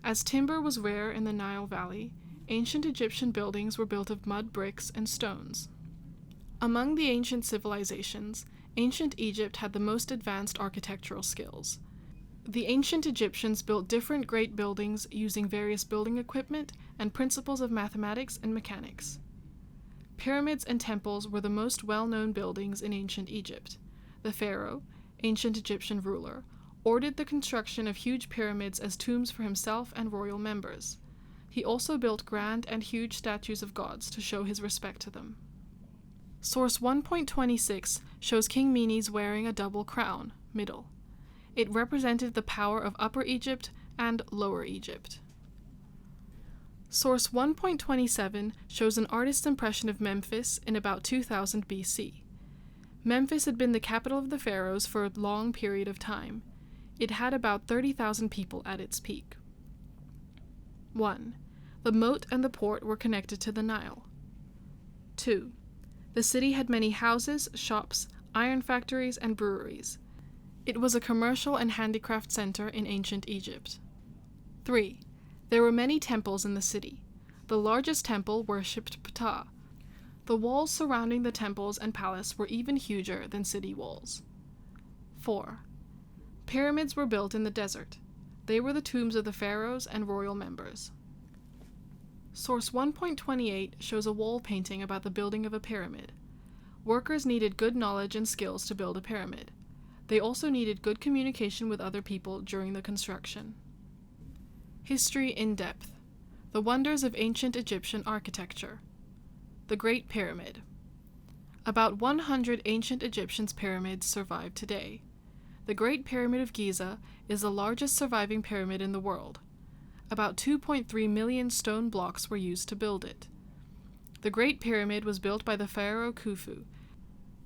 As timber was rare in the Nile Valley, ancient Egyptian buildings were built of mud bricks and stones. Among the ancient civilizations, ancient Egypt had the most advanced architectural skills. The ancient Egyptians built different great buildings using various building equipment and principles of mathematics and mechanics. Pyramids and temples were the most well-known buildings in ancient Egypt. The pharaoh, ancient Egyptian ruler, ordered the construction of huge pyramids as tombs for himself and royal members. He also built grand and huge statues of gods to show his respect to them. Source 1.26 shows King Menes wearing a double crown, middle. It represented the power of Upper Egypt and Lower Egypt. Source 1.27 shows an artist's impression of Memphis in about 2000 BC. Memphis had been the capital of the pharaohs for a long period of time. It had about 30,000 people at its peak. 1. The moat and the port were connected to the Nile. 2. The city had many houses, shops, iron factories, and breweries. It was a commercial and handicraft center in ancient Egypt. 3. There were many temples in the city. The largest temple worshipped Ptah. The walls surrounding the temples and palace were even huger than city walls. 4. Pyramids were built in the desert. They were the tombs of the pharaohs and royal members. Source 1.28 shows a wall painting about the building of a pyramid. Workers needed good knowledge and skills to build a pyramid. They also needed good communication with other people during the construction. History in depth. The wonders of ancient Egyptian architecture. The Great Pyramid. About 100 ancient Egyptian pyramids survive today. The Great Pyramid of Giza is the largest surviving pyramid in the world. About 2.3 million stone blocks were used to build it. The Great Pyramid was built by the pharaoh Khufu,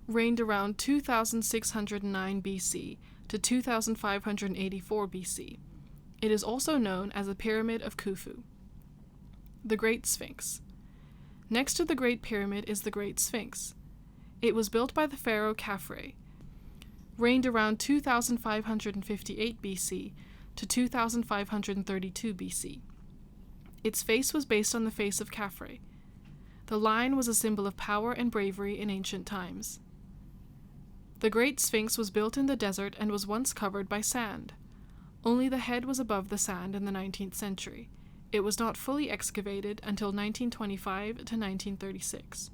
reigned around 2609 BC to 2584 BC. It is also known as the Pyramid of Khufu. The Great Sphinx. Next to the Great Pyramid is the Great Sphinx. It was built by the pharaoh Khafre, reigned around 2558 BC to 2532 BC. Its face was based on the face of Khafre. The lion was a symbol of power and bravery in ancient times. The Great Sphinx was built in the desert and was once covered by sand. Only the head was above the sand in the 19th century. It was not fully excavated until 1925 to 1936.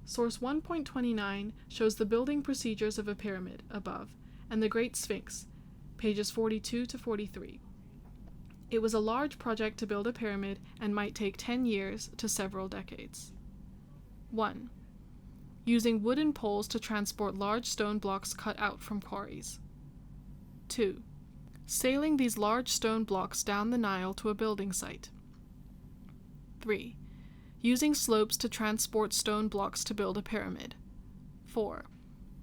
Source 1.29 shows the building procedures of a pyramid, above, and the Great Sphinx, pages 42 to 43. It was a large project to build a pyramid and might take 10 years to several decades. 1. Using wooden poles to transport large stone blocks cut out from quarries. 2. Sailing these large stone blocks down the Nile to a building site. 3. Using slopes to transport stone blocks to build a pyramid. 4.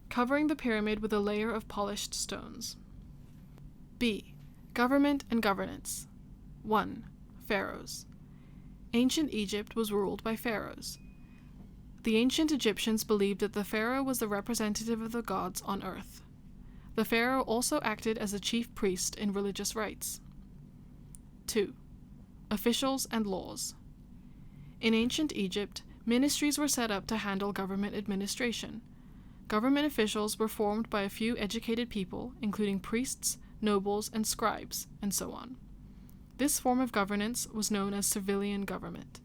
Covering the pyramid with a layer of polished stones. B. Government and governance. 1. Pharaohs. Ancient Egypt was ruled by pharaohs. The ancient Egyptians believed that the pharaoh was the representative of the gods on earth. The pharaoh also acted as a chief priest in religious rites. 2. Officials and laws. In ancient Egypt, ministries were set up to handle government administration. Government officials were formed by a few educated people, including priests, nobles, and scribes, and so on. This form of governance was known as civilian government.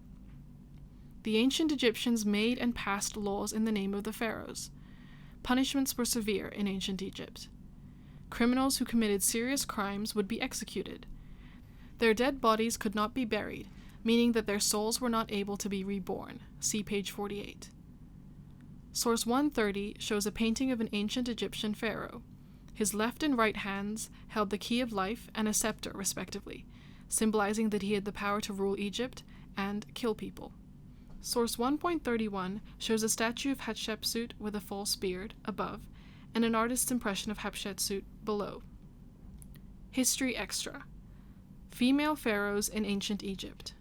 The ancient Egyptians made and passed laws in the name of the pharaohs. Punishments were severe in ancient Egypt. Criminals who committed serious crimes would be executed. Their dead bodies could not be buried, meaning that their souls were not able to be reborn. See page 48. Source 130 shows a painting of an ancient Egyptian pharaoh. His left and right hands held the key of life and a scepter, respectively, symbolizing that he had the power to rule Egypt and kill people. Source 1.31 shows a statue of Hatshepsut with a false beard, above, and an artist's impression of Hatshepsut, below. History Extra. Female pharaohs in ancient Egypt.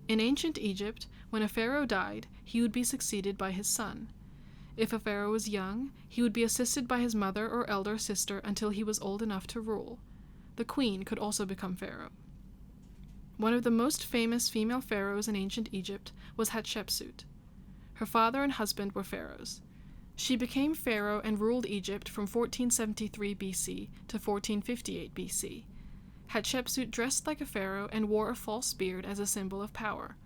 In ancient Egypt, when a pharaoh died, he would be succeeded by his son. If a pharaoh was young, he would be assisted by his mother or elder sister until he was old enough to rule. The queen could also become pharaoh. One of the most famous female pharaohs in ancient Egypt was Hatshepsut. Her father and husband were pharaohs. She became pharaoh and ruled Egypt from 1473 BC to 1458 BC. Hatshepsut dressed like a pharaoh and wore a false beard as a symbol of power.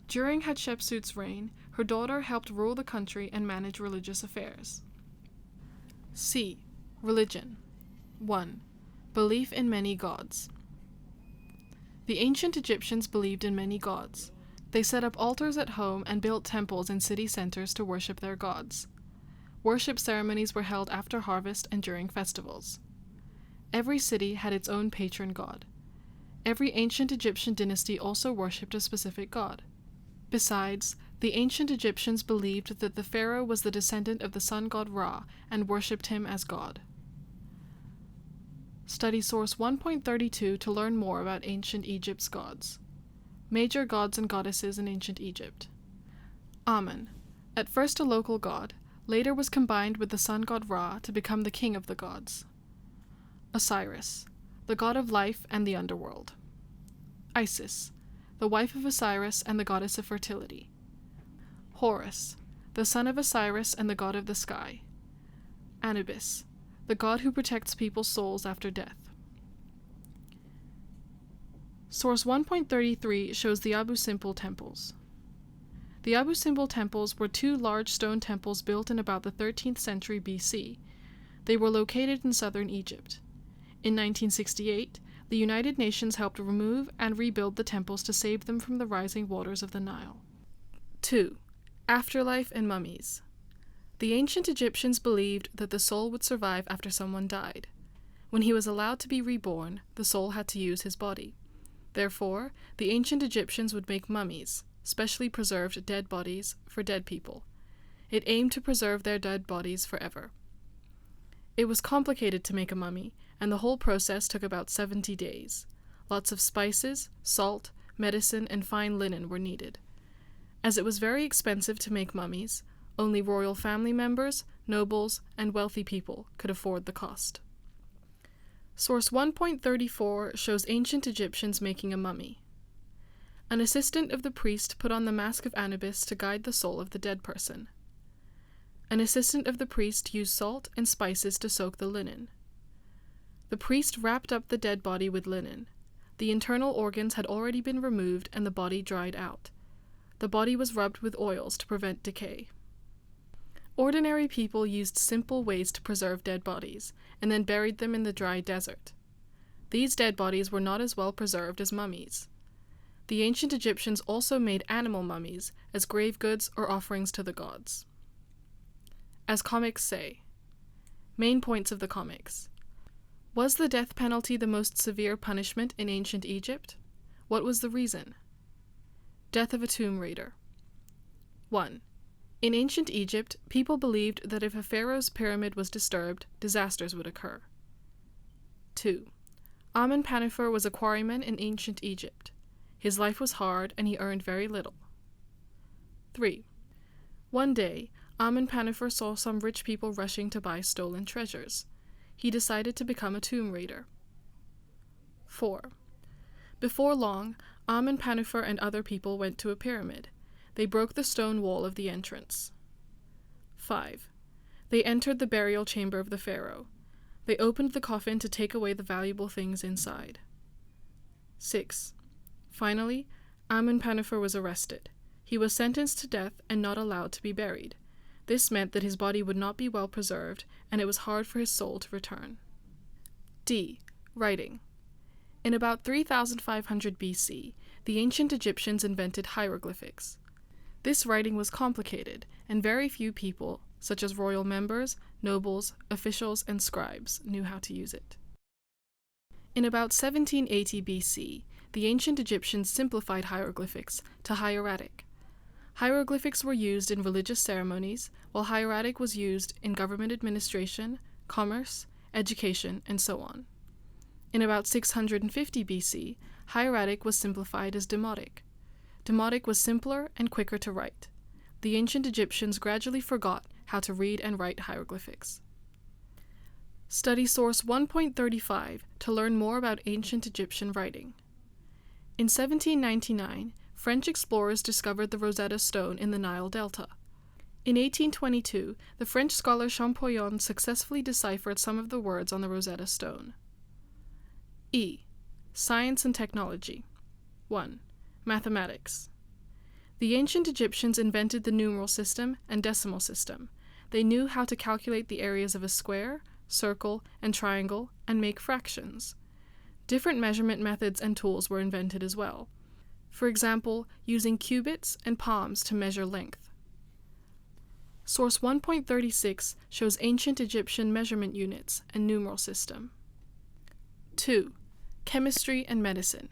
During Hatshepsut's reign, her daughter helped rule the country and manage religious affairs. C. Religion. 1. Belief in many gods. The ancient Egyptians believed in many gods. They set up altars at home and built temples in city centers to worship their gods. Worship ceremonies were held after harvest and during festivals. Every city had its own patron god. Every ancient Egyptian dynasty also worshipped a specific god. Besides, the ancient Egyptians believed that the pharaoh was the descendant of the sun god Ra and worshipped him as god. Study source 1.32 to learn more about ancient Egypt's gods. Major gods and goddesses in ancient Egypt. Amun, at first a local god, later was combined with the sun god Ra to become the king of the gods. Osiris, the god of life and the underworld. Isis, the wife of Osiris and the goddess of fertility. Horus, the son of Osiris and the god of the sky. Anubis, the god who protects people's souls after death. Source 1.33 shows the Abu Simbel temples. The Abu Simbel temples were two large stone temples built in about the 13th century BC. They were located in southern Egypt. In 1968, the United Nations helped remove and rebuild the temples to save them from the rising waters of the Nile. 2. Afterlife and mummies. The ancient Egyptians believed that the soul would survive after someone died. When he was allowed to be reborn, the soul had to use his body. Therefore, the ancient Egyptians would make mummies, specially preserved dead bodies, for dead people. It aimed to preserve their dead bodies forever. It was complicated to make a mummy, and the whole process took about 70 days. Lots of spices, salt, medicine, and fine linen were needed. As it was very expensive to make mummies, only royal family members, nobles, and wealthy people could afford the cost. Source 1.34 shows ancient Egyptians making a mummy. An assistant of the priest put on the mask of Anubis to guide the soul of the dead person. An assistant of the priest used salt and spices to soak the linen. The priest wrapped up the dead body with linen. The internal organs had already been removed and the body dried out. The body was rubbed with oils to prevent decay. Ordinary people used simple ways to preserve dead bodies, and then buried them in the dry desert. These dead bodies were not as well preserved as mummies. The ancient Egyptians also made animal mummies as grave goods or offerings to the gods. As comics say. Main points of the comics. Was the death penalty the most severe punishment in ancient Egypt? What was the reason? Death of a tomb raider. 1. In ancient Egypt, people believed that if a pharaoh's pyramid was disturbed, disasters would occur. 2. Amenpanifer was a quarryman in ancient Egypt. His life was hard and he earned very little. 3. One day, Amenpanifer saw some rich people rushing to buy stolen treasures. He decided to become a tomb raider. 4. Before long, Amenpanifer and other people went to a pyramid. They broke the stone wall of the entrance. 5. They entered the burial chamber of the pharaoh. They opened the coffin to take away the valuable things inside. 6. Finally, Amenpanifer was arrested. He was sentenced to death and not allowed to be buried. This meant that his body would not be well preserved, and it was hard for his soul to return. D. Writing. In about 3500 BC, the ancient Egyptians invented hieroglyphics. This writing was complicated, and very few people, such as royal members, nobles, officials, and scribes, knew how to use it. In about 1780 BC, the ancient Egyptians simplified hieroglyphics to hieratic. Hieroglyphics were used in religious ceremonies, while hieratic was used in government administration, commerce, education, and so on. In about 650 BC, hieratic was simplified as demotic. Demotic was simpler and quicker to write. The ancient Egyptians gradually forgot how to read and write hieroglyphics. Study source 1.35 to learn more about ancient Egyptian writing. In 1799, French explorers discovered the Rosetta Stone in the Nile Delta. In 1822, the French scholar Champollion successfully deciphered some of the words on the Rosetta Stone. E. Science and technology. 1. Mathematics. The ancient Egyptians invented the numeral system and decimal system. They knew how to calculate the areas of a square, circle, and triangle, and make fractions. Different measurement methods and tools were invented as well. For example, using cubits and palms to measure length. Source 1.36 shows ancient Egyptian measurement units and numeral system. 2. Chemistry and medicine.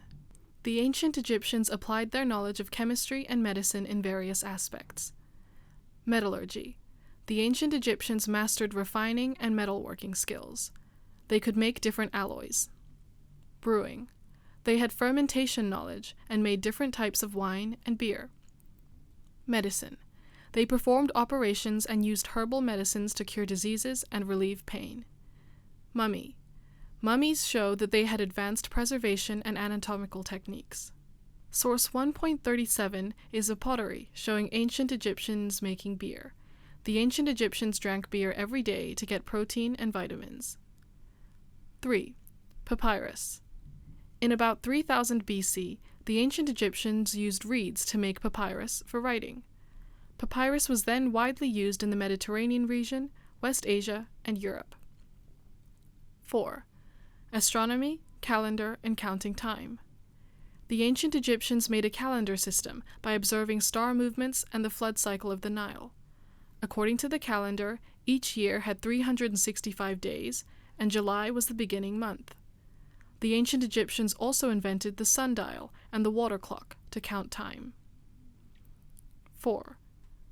The ancient Egyptians applied their knowledge of chemistry and medicine in various aspects. Metallurgy. The ancient Egyptians mastered refining and metalworking skills. They could make different alloys. Brewing. They had fermentation knowledge and made different types of wine and beer. Medicine. They performed operations and used herbal medicines to cure diseases and relieve pain. Mummy. Mummies show that they had advanced preservation and anatomical techniques. Source 1.37 is a pottery showing ancient Egyptians making beer. The ancient Egyptians drank beer every day to get protein and vitamins. 3. Papyrus. In about 3000 BC, the ancient Egyptians used reeds to make papyrus for writing. Papyrus was then widely used in the Mediterranean region, West Asia, and Europe. 4. Astronomy, calendar, and counting time. The ancient Egyptians made a calendar system by observing star movements and the flood cycle of the Nile. According to the calendar, each year had 365 days, and July was the beginning month. The ancient Egyptians also invented the sundial and the water clock to count time. 4.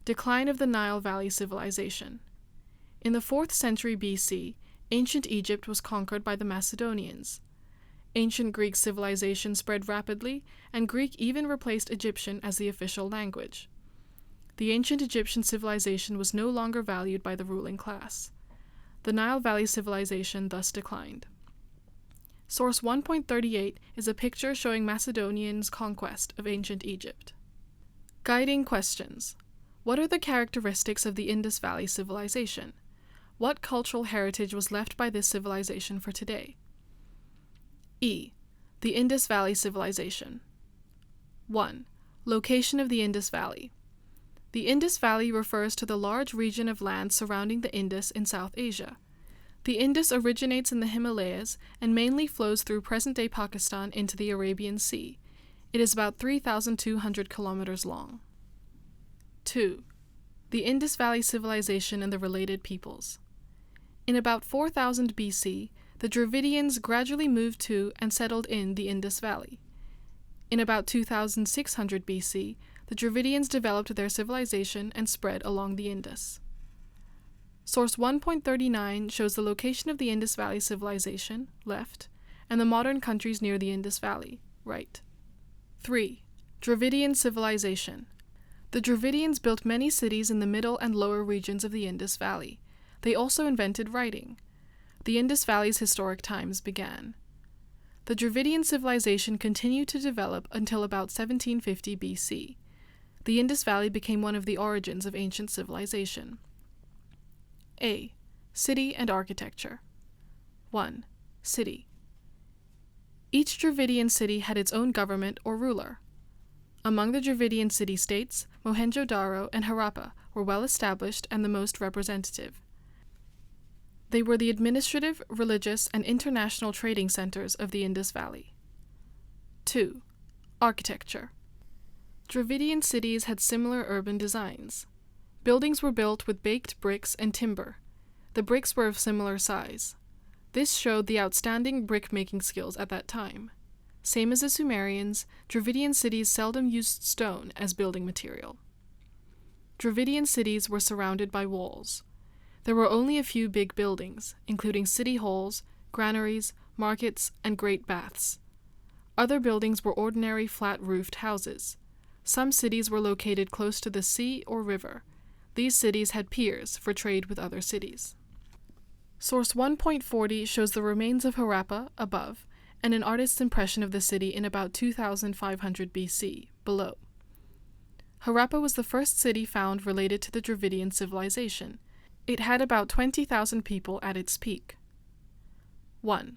Decline of the Nile Valley Civilization. In the 4th century BC, ancient Egypt was conquered by the Macedonians. Ancient Greek civilization spread rapidly, and Greek even replaced Egyptian as the official language. The ancient Egyptian civilization was no longer valued by the ruling class. The Nile Valley civilization thus declined. Source 1.38 is a picture showing Macedonians' conquest of ancient Egypt. Guiding questions. What are the characteristics of the Indus Valley civilization? What cultural heritage was left by this civilization for today? E. The Indus Valley civilization. 1. Location of the Indus Valley. The Indus Valley refers to the large region of land surrounding the Indus in South Asia. The Indus originates in the Himalayas and mainly flows through present-day Pakistan into the Arabian Sea. It is about 3,200 kilometers long. 2. The Indus Valley civilization and the related peoples. In about 4000 BC, the Dravidians gradually moved to and settled in the Indus Valley. In about 2600 BC, the Dravidians developed their civilization and spread along the Indus. Source 1.39 shows the location of the Indus Valley civilization, left, and the modern countries near the Indus Valley, right. 3. Dravidian civilization. The Dravidians built many cities in the middle and lower regions of the Indus Valley. They also invented writing. The Indus Valley's historic times began. The Dravidian civilization continued to develop until about 1750 BC. The Indus Valley became one of the origins of ancient civilization. A. City and architecture. 1. City. Each Dravidian city had its own government or ruler. Among the Dravidian city-states, Mohenjo-Daro and Harappa were well established and the most representative. They were the administrative, religious, and international trading centers of the Indus Valley. 2. Architecture. Dravidian cities had similar urban designs. Buildings were built with baked bricks and timber. The bricks were of similar size. This showed the outstanding brick-making skills at that time. Same as the Sumerians, Dravidian cities seldom used stone as building material. Dravidian cities were surrounded by walls. There were only a few big buildings, including city halls, granaries, markets, and great baths. Other buildings were ordinary flat-roofed houses. Some cities were located close to the sea or river. These cities had piers for trade with other cities. Source 1.40 shows the remains of Harappa, above, and an artist's impression of the city in about 2500 BC, below. Harappa was the first city found related to the Dravidian civilization. It had about 20,000 people at its peak. 1.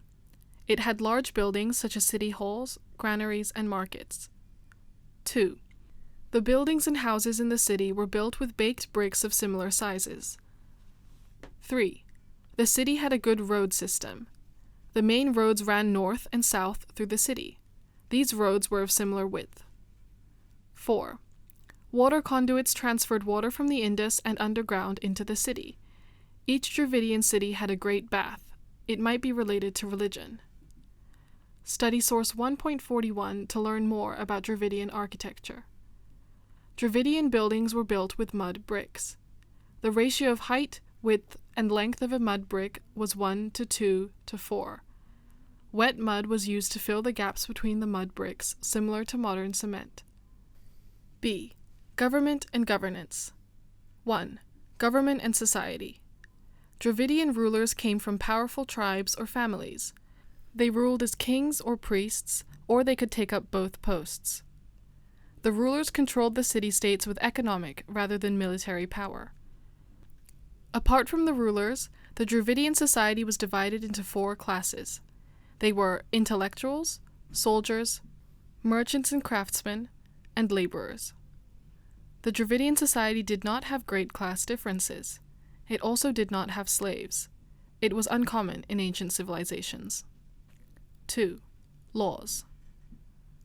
It had large buildings such as city halls, granaries, and markets. 2. The buildings and houses in the city were built with baked bricks of similar sizes. 3. The city had a good road system. The main roads ran north and south through the city. These roads were of similar width. 4. Water conduits transferred water from the Indus and underground into the city. Each Dravidian city had a great bath. It might be related to religion. Study source 1.41 to learn more about Dravidian architecture. Dravidian buildings were built with mud bricks. The ratio of height, width, and length of a mud brick was 1 to 2 to 4. Wet mud was used to fill the gaps between the mud bricks, similar to modern cement. B. Government and governance. 1. Government and society. Dravidian rulers came from powerful tribes or families. They ruled as kings or priests, or they could take up both posts. The rulers controlled the city-states with economic rather than military power. Apart from the rulers, the Dravidian society was divided into 4 classes. They were intellectuals, soldiers, merchants and craftsmen, and laborers. The Dravidian society did not have great class differences. It also did not have slaves. It was uncommon in ancient civilizations. 2. Laws.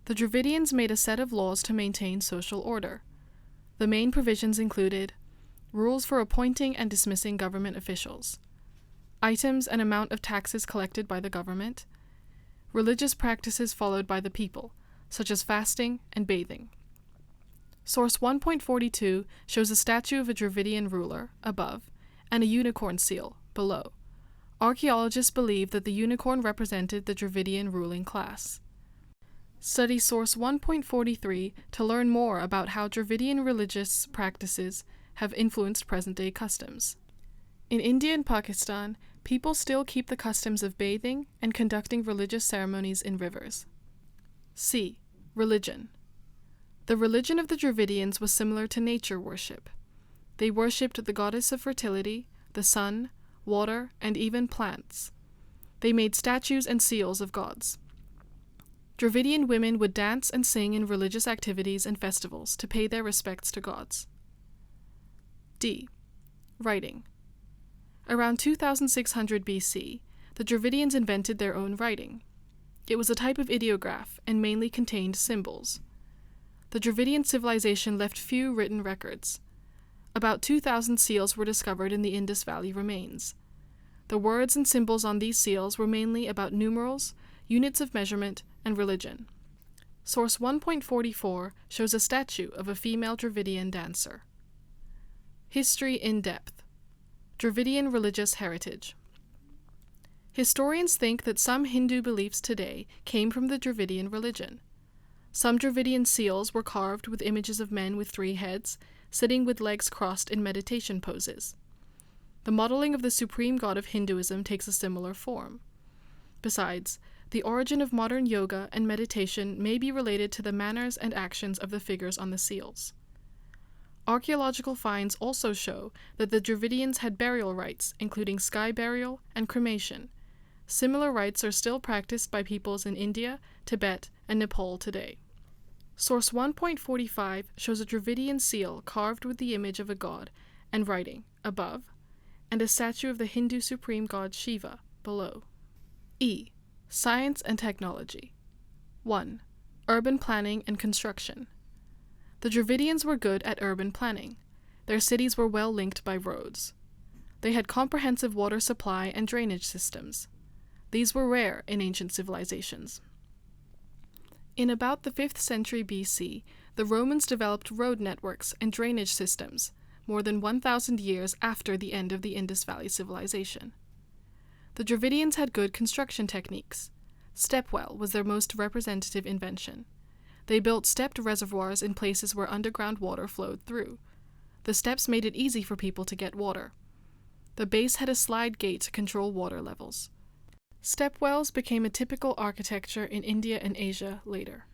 The Dravidians made a set of laws to maintain social order. The main provisions included rules for appointing and dismissing government officials, items and amount of taxes collected by the government, religious practices followed by the people, such as fasting and bathing. Source 1.42 shows a statue of a Dravidian ruler, above, and a unicorn seal, below. Archaeologists believe that the unicorn represented the Dravidian ruling class. Study Source 1.43 to learn more about how Dravidian religious practices have influenced present-day customs. In India and Pakistan, people still keep the customs of bathing and conducting religious ceremonies in rivers. C. Religion. The religion of the Dravidians was similar to nature worship. They worshipped the goddess of fertility, the sun, water, and even plants. They made statues and seals of gods. Dravidian women would dance and sing in religious activities and festivals to pay their respects to gods. D. Writing. Around 2600 BC, the Dravidians invented their own writing. It was a type of ideograph and mainly contained symbols. The Dravidian civilization left few written records. About 2,000 seals were discovered in the Indus Valley remains. The words and symbols on these seals were mainly about numerals, units of measurement, and religion. Source 1.44 shows a statue of a female Dravidian dancer. History in depth. Dravidian religious heritage. Historians think that some Hindu beliefs today came from the Dravidian religion. Some Dravidian seals were carved with images of men with 3 heads, sitting with legs crossed in meditation poses. The modeling of the supreme god of Hinduism takes a similar form. Besides, the origin of modern yoga and meditation may be related to the manners and actions of the figures on the seals. Archaeological finds also show that the Dravidians had burial rites, including sky burial and cremation. Similar rites are still practiced by peoples in India, Tibet, and Nepal today. Source 1.45 shows a Dravidian seal carved with the image of a god and writing, above, and a statue of the Hindu supreme god Shiva, below. E. Science and technology. 1. Urban planning and construction. The Dravidians were good at urban planning. Their cities were well linked by roads. They had comprehensive water supply and drainage systems. These were rare in ancient civilizations. In about the 5th century BC, the Romans developed road networks and drainage systems, more than 1,000 years after the end of the Indus Valley civilization. The Dravidians had good construction techniques. Stepwell was their most representative invention. They built stepped reservoirs in places where underground water flowed through. The steps made it easy for people to get water. The base had a slide gate to control water levels. Stepwells became a typical architecture in India and Asia later.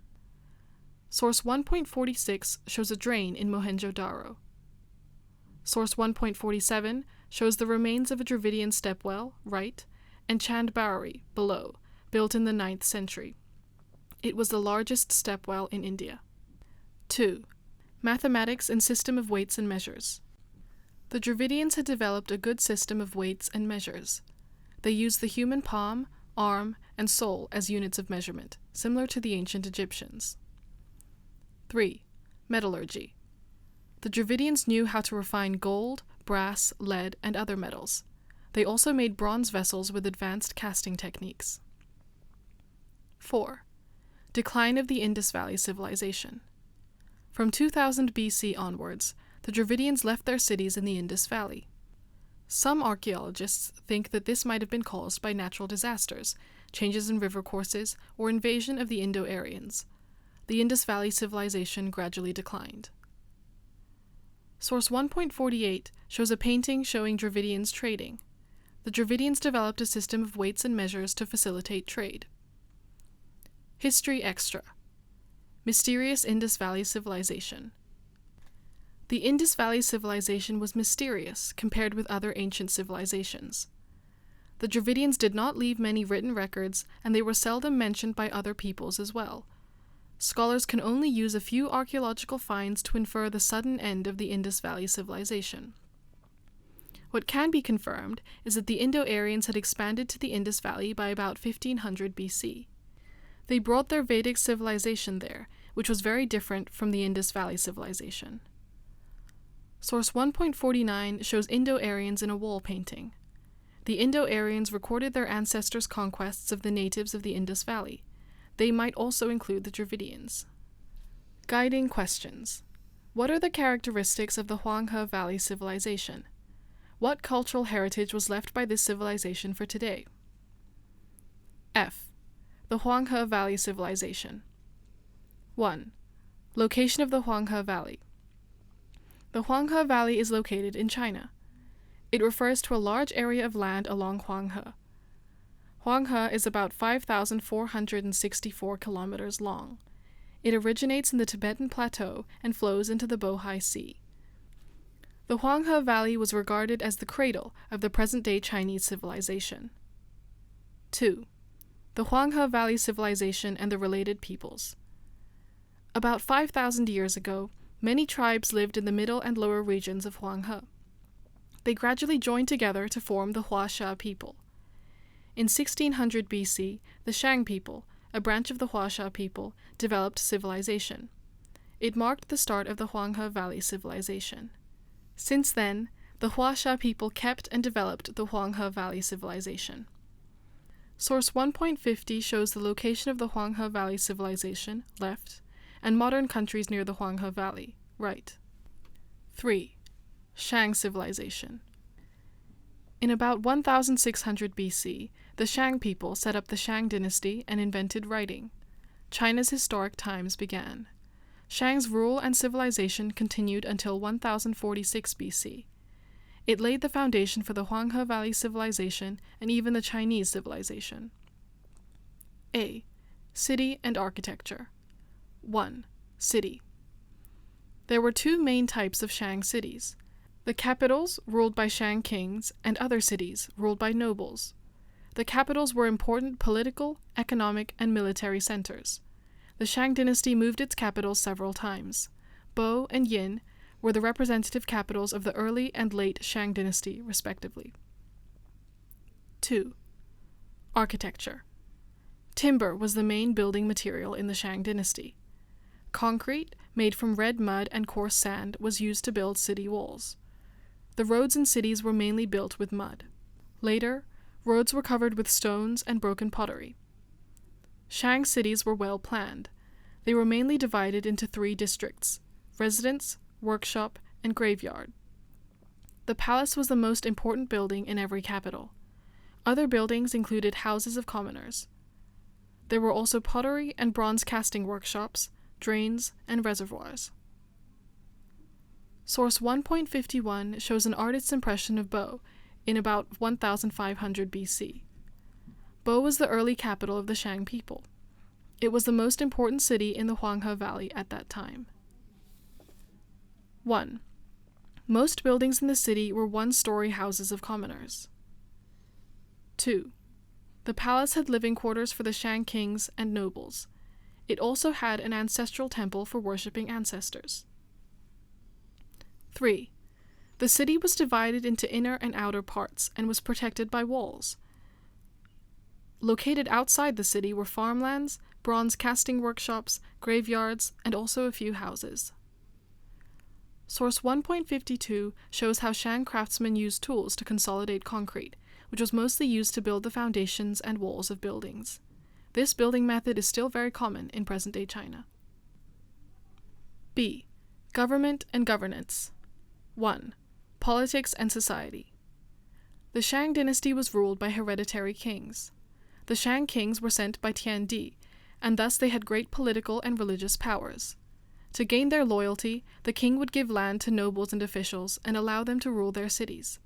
Source 1.46 shows a drain in Mohenjo-Daro. Source 1.47 shows the remains of a Dravidian stepwell, right, and Chand Barari, below, built in the 9th century. It was the largest stepwell in India. 2. Mathematics and system of weights and measures. The Dravidians had developed a good system of weights and measures. They used the human palm, arm, and sole as units of measurement, similar to the ancient Egyptians. 3. Metallurgy. The Dravidians knew how to refine gold, brass, lead, and other metals. They also made bronze vessels with advanced casting techniques. 4. Decline of the Indus Valley civilization. From 2000 BC onwards, the Dravidians left their cities in the Indus Valley. Some archaeologists think that this might have been caused by natural disasters, changes in river courses, or invasion of the Indo-Aryans. The Indus Valley civilization gradually declined. Source 1.48 shows a painting showing Dravidians trading. The Dravidians developed a system of weights and measures to facilitate trade. History Extra. Mysterious Indus Valley civilization. The Indus Valley civilization was mysterious compared with other ancient civilizations. The Dravidians did not leave many written records, and they were seldom mentioned by other peoples as well. Scholars can only use a few archaeological finds to infer the sudden end of the Indus Valley civilization. What can be confirmed is that the Indo-Aryans had expanded to the Indus Valley by about 1500 BC. They brought their Vedic civilization there, which was very different from the Indus Valley civilization. Source 1.49 shows Indo-Aryans in a wall painting. The Indo-Aryans recorded their ancestors' conquests of the natives of the Indus Valley. They might also include the Dravidians. Guiding questions. What are the characteristics of the Huanghe Valley civilization? What cultural heritage was left by this civilization for today? F. The Huanghe Valley civilization. 1. Location of the Huanghe Valley. The Huanghe Valley is located in China. It refers to a large area of land along Huanghe. Huanghe is about 5,464 kilometers long. It originates in the Tibetan Plateau and flows into the Bohai Sea. The Huanghe Valley was regarded as the cradle of the present-day Chinese civilization. 2. The Huanghe Valley civilization and the related peoples. About 5,000 years ago, many tribes lived in the middle and lower regions of Huanghe. They gradually joined together to form the Huaxia people. In 1600 BC, the Shang people, a branch of the Huaxia people, developed civilization. It marked the start of the Huanghe Valley civilization. Since then, the Huaxia people kept and developed the Huanghe Valley civilization. Source 1.50 shows the location of the Huanghe Valley civilization, left, and modern countries near the Huanghe Valley, right. 3. Shang civilization. In about 1600 BC, the Shang people set up the Shang dynasty and invented writing. China's historic times began. Shang's rule and civilization continued until 1046 BC. It laid the foundation for the Huanghe Valley civilization and even the Chinese civilization. A. City and architecture. 1. City. There were two main types of Shang cities: the capitals, ruled by Shang kings, and other cities, ruled by nobles. The capitals were important political, economic, and military centers. The Shang dynasty moved its capitals several times. Bo and Yin were the representative capitals of the early and late Shang dynasty, respectively. 2. Architecture. Timber was the main building material in the Shang dynasty. Concrete, made from red mud and coarse sand, was used to build city walls. The roads in cities were mainly built with mud. Later, roads were covered with stones and broken pottery. Shang cities were well planned. They were mainly divided into 3 districts: residence, workshop, and graveyard. The palace was the most important building in every capital. Other buildings included houses of commoners. There were also pottery and bronze casting workshops, drains, and reservoirs. Source 1.51 shows an artist's impression of Bo in about 1500 BC. Bo was the early capital of the Shang people. It was the most important city in the Huanghe Valley at that time. 1. Most buildings in the city were one-story houses of commoners. 2. The palace had living quarters for the Shang kings and nobles. It also had an ancestral temple for worshipping ancestors. 3. The city was divided into inner and outer parts and was protected by walls. Located outside the city were farmlands, bronze casting workshops, graveyards, and also a few houses. Source 1.52 shows how Shang craftsmen used tools to consolidate concrete, which was mostly used to build the foundations and walls of buildings. This building method is still very common in present-day China. B. Government and governance. 1. Politics and society. The Shang dynasty was ruled by hereditary kings. The Shang kings were sent by Tiandi, and thus they had great political and religious powers. To gain their loyalty, the king would give land to nobles and officials and allow them to rule their cities.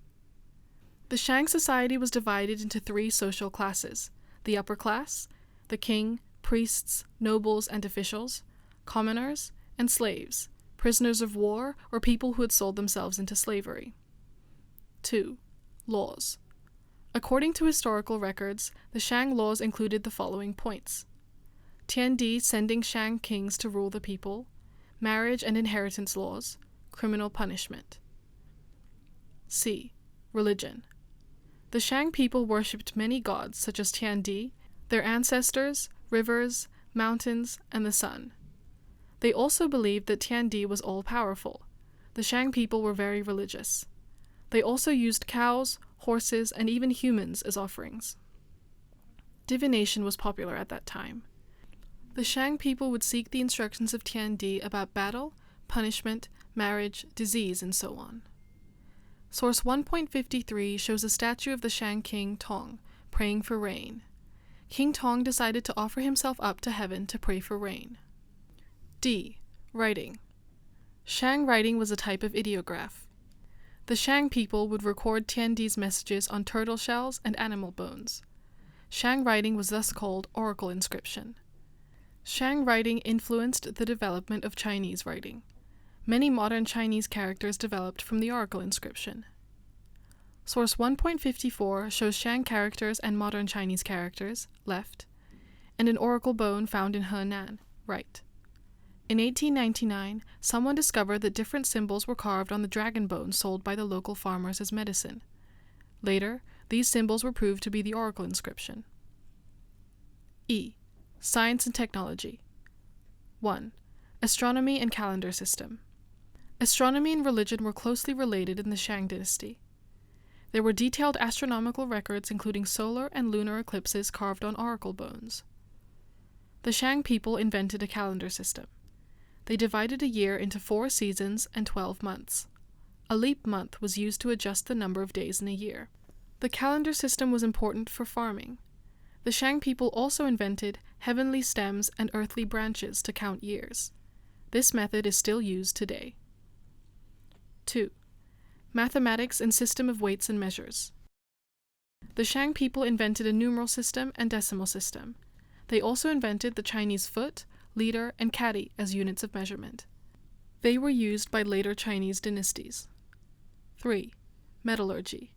The Shang society was divided into 3 social classes: the upper class, the king, priests, nobles, and officials, commoners, and slaves, prisoners of war, or people who had sold themselves into slavery. 2. Laws. According to historical records, the Shang laws included the following points: Tiandi sending Shang kings to rule the people, marriage and inheritance laws, criminal punishment. C. Religion. The Shang people worshipped many gods such as Tiandi, their ancestors, rivers, mountains, and the sun. They also believed that Tiandi was all-powerful. The The Shang people were very religious. They also used cows, horses, and even humans as offerings. Divination was popular at that time. The Shang people would seek the instructions of Tian Di about battle, punishment, marriage, disease, and so on. Source 1.53 shows a statue of the Shang king Tong, praying for rain. King Tong decided to offer himself up to heaven to pray for rain. D. Writing. Shang writing was a type of ideograph. The Shang people would record Tian Di's messages on turtle shells and animal bones. Shang writing was thus called oracle inscription. Shang writing influenced the development of Chinese writing. Many modern Chinese characters developed from the oracle inscription. Source 1.54 shows Shang characters and modern Chinese characters, left, and an oracle bone found in Henan, right. In 1899, someone discovered that different symbols were carved on the dragon bone sold by the local farmers as medicine. Later, these symbols were proved to be the oracle inscription. E. Science and technology. 1. Astronomy and calendar system. Astronomy and religion were closely related in the Shang dynasty. There were detailed astronomical records including solar and lunar eclipses carved on oracle bones. The Shang people invented a calendar system. They divided a year into 4 seasons and 12 months. A leap month was used to adjust the number of days in a year. The calendar system was important for farming. The Shang people also invented heavenly stems and earthly branches to count years. This method is still used today. 2. Mathematics and system of weights and measures. The Shang people invented a numeral system and decimal system. They also invented the Chinese foot, liter, and cadi as units of measurement. They were used by later Chinese dynasties. 3. Metallurgy.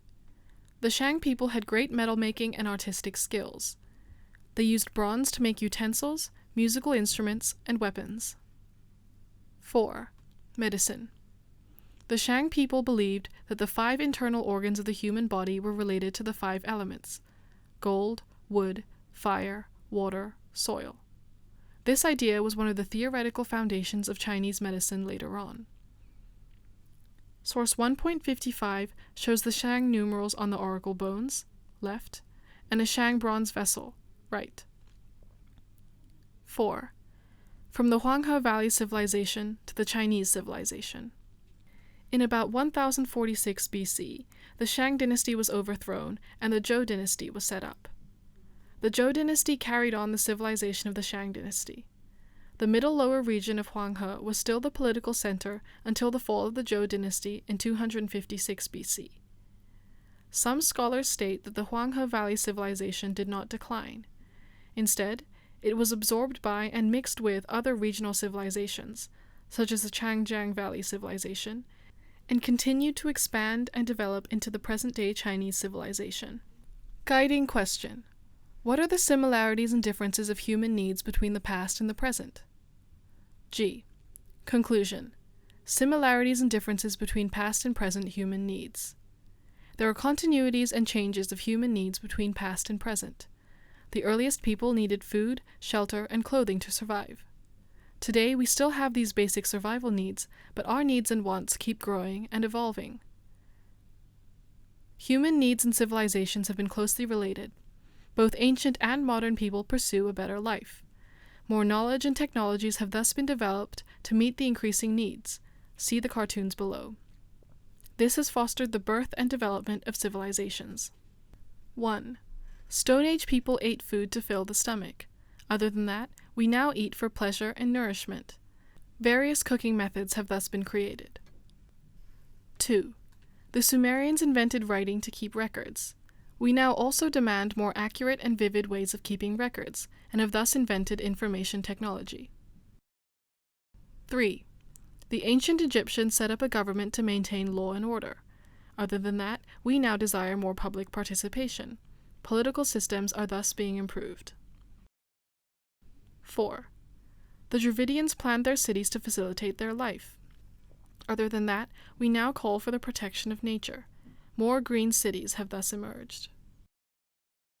The Shang people had great metal making and artistic skills. They used bronze to make utensils, musical instruments, and weapons. 4. Medicine. The Shang people believed that the 5 internal organs of the human body were related to the 5 elements: gold, wood, fire, water, soil. This idea was one of the theoretical foundations of Chinese medicine later on. Source 1.55 shows the Shang numerals on the oracle bones, left, and a Shang bronze vessel, right. 4. From the Huanghe Valley Civilization to the Chinese civilization. In about 1046 BC, the Shang dynasty was overthrown and the Zhou dynasty was set up. The Zhou dynasty carried on the civilization of the Shang dynasty. The middle-lower region of Huanghe was still the political center until the fall of the Zhou dynasty in 256 BC. Some scholars state that the Huanghe Valley civilization did not decline. Instead, it was absorbed by and mixed with other regional civilizations, such as the Changjiang Valley civilization, and continued to expand and develop into the present-day Chinese civilization. Guiding question: what are the similarities and differences of human needs between the past and the present? G. Conclusion: similarities and differences between past and present human needs. There are continuities and changes of human needs between past and present. The earliest people needed food, shelter, and clothing to survive. Today, we still have these basic survival needs, but our needs and wants keep growing and evolving. Human needs and civilizations have been closely related. Both ancient and modern people pursue a better life. More knowledge and technologies have thus been developed to meet the increasing needs. See the cartoons below. This has fostered the birth and development of civilizations. 1. Stone Age people ate food to fill the stomach. Other than that, we now eat for pleasure and nourishment. Various cooking methods have thus been created. 2. The Sumerians invented writing to keep records. We now also demand more accurate and vivid ways of keeping records, and have thus invented information technology. 3. The ancient Egyptians set up a government to maintain law and order. Other than that, we now desire more public participation. Political systems are thus being improved. 4. The Dravidians planned their cities to facilitate their life. Other than that, we now call for the protection of nature. More green cities have thus emerged.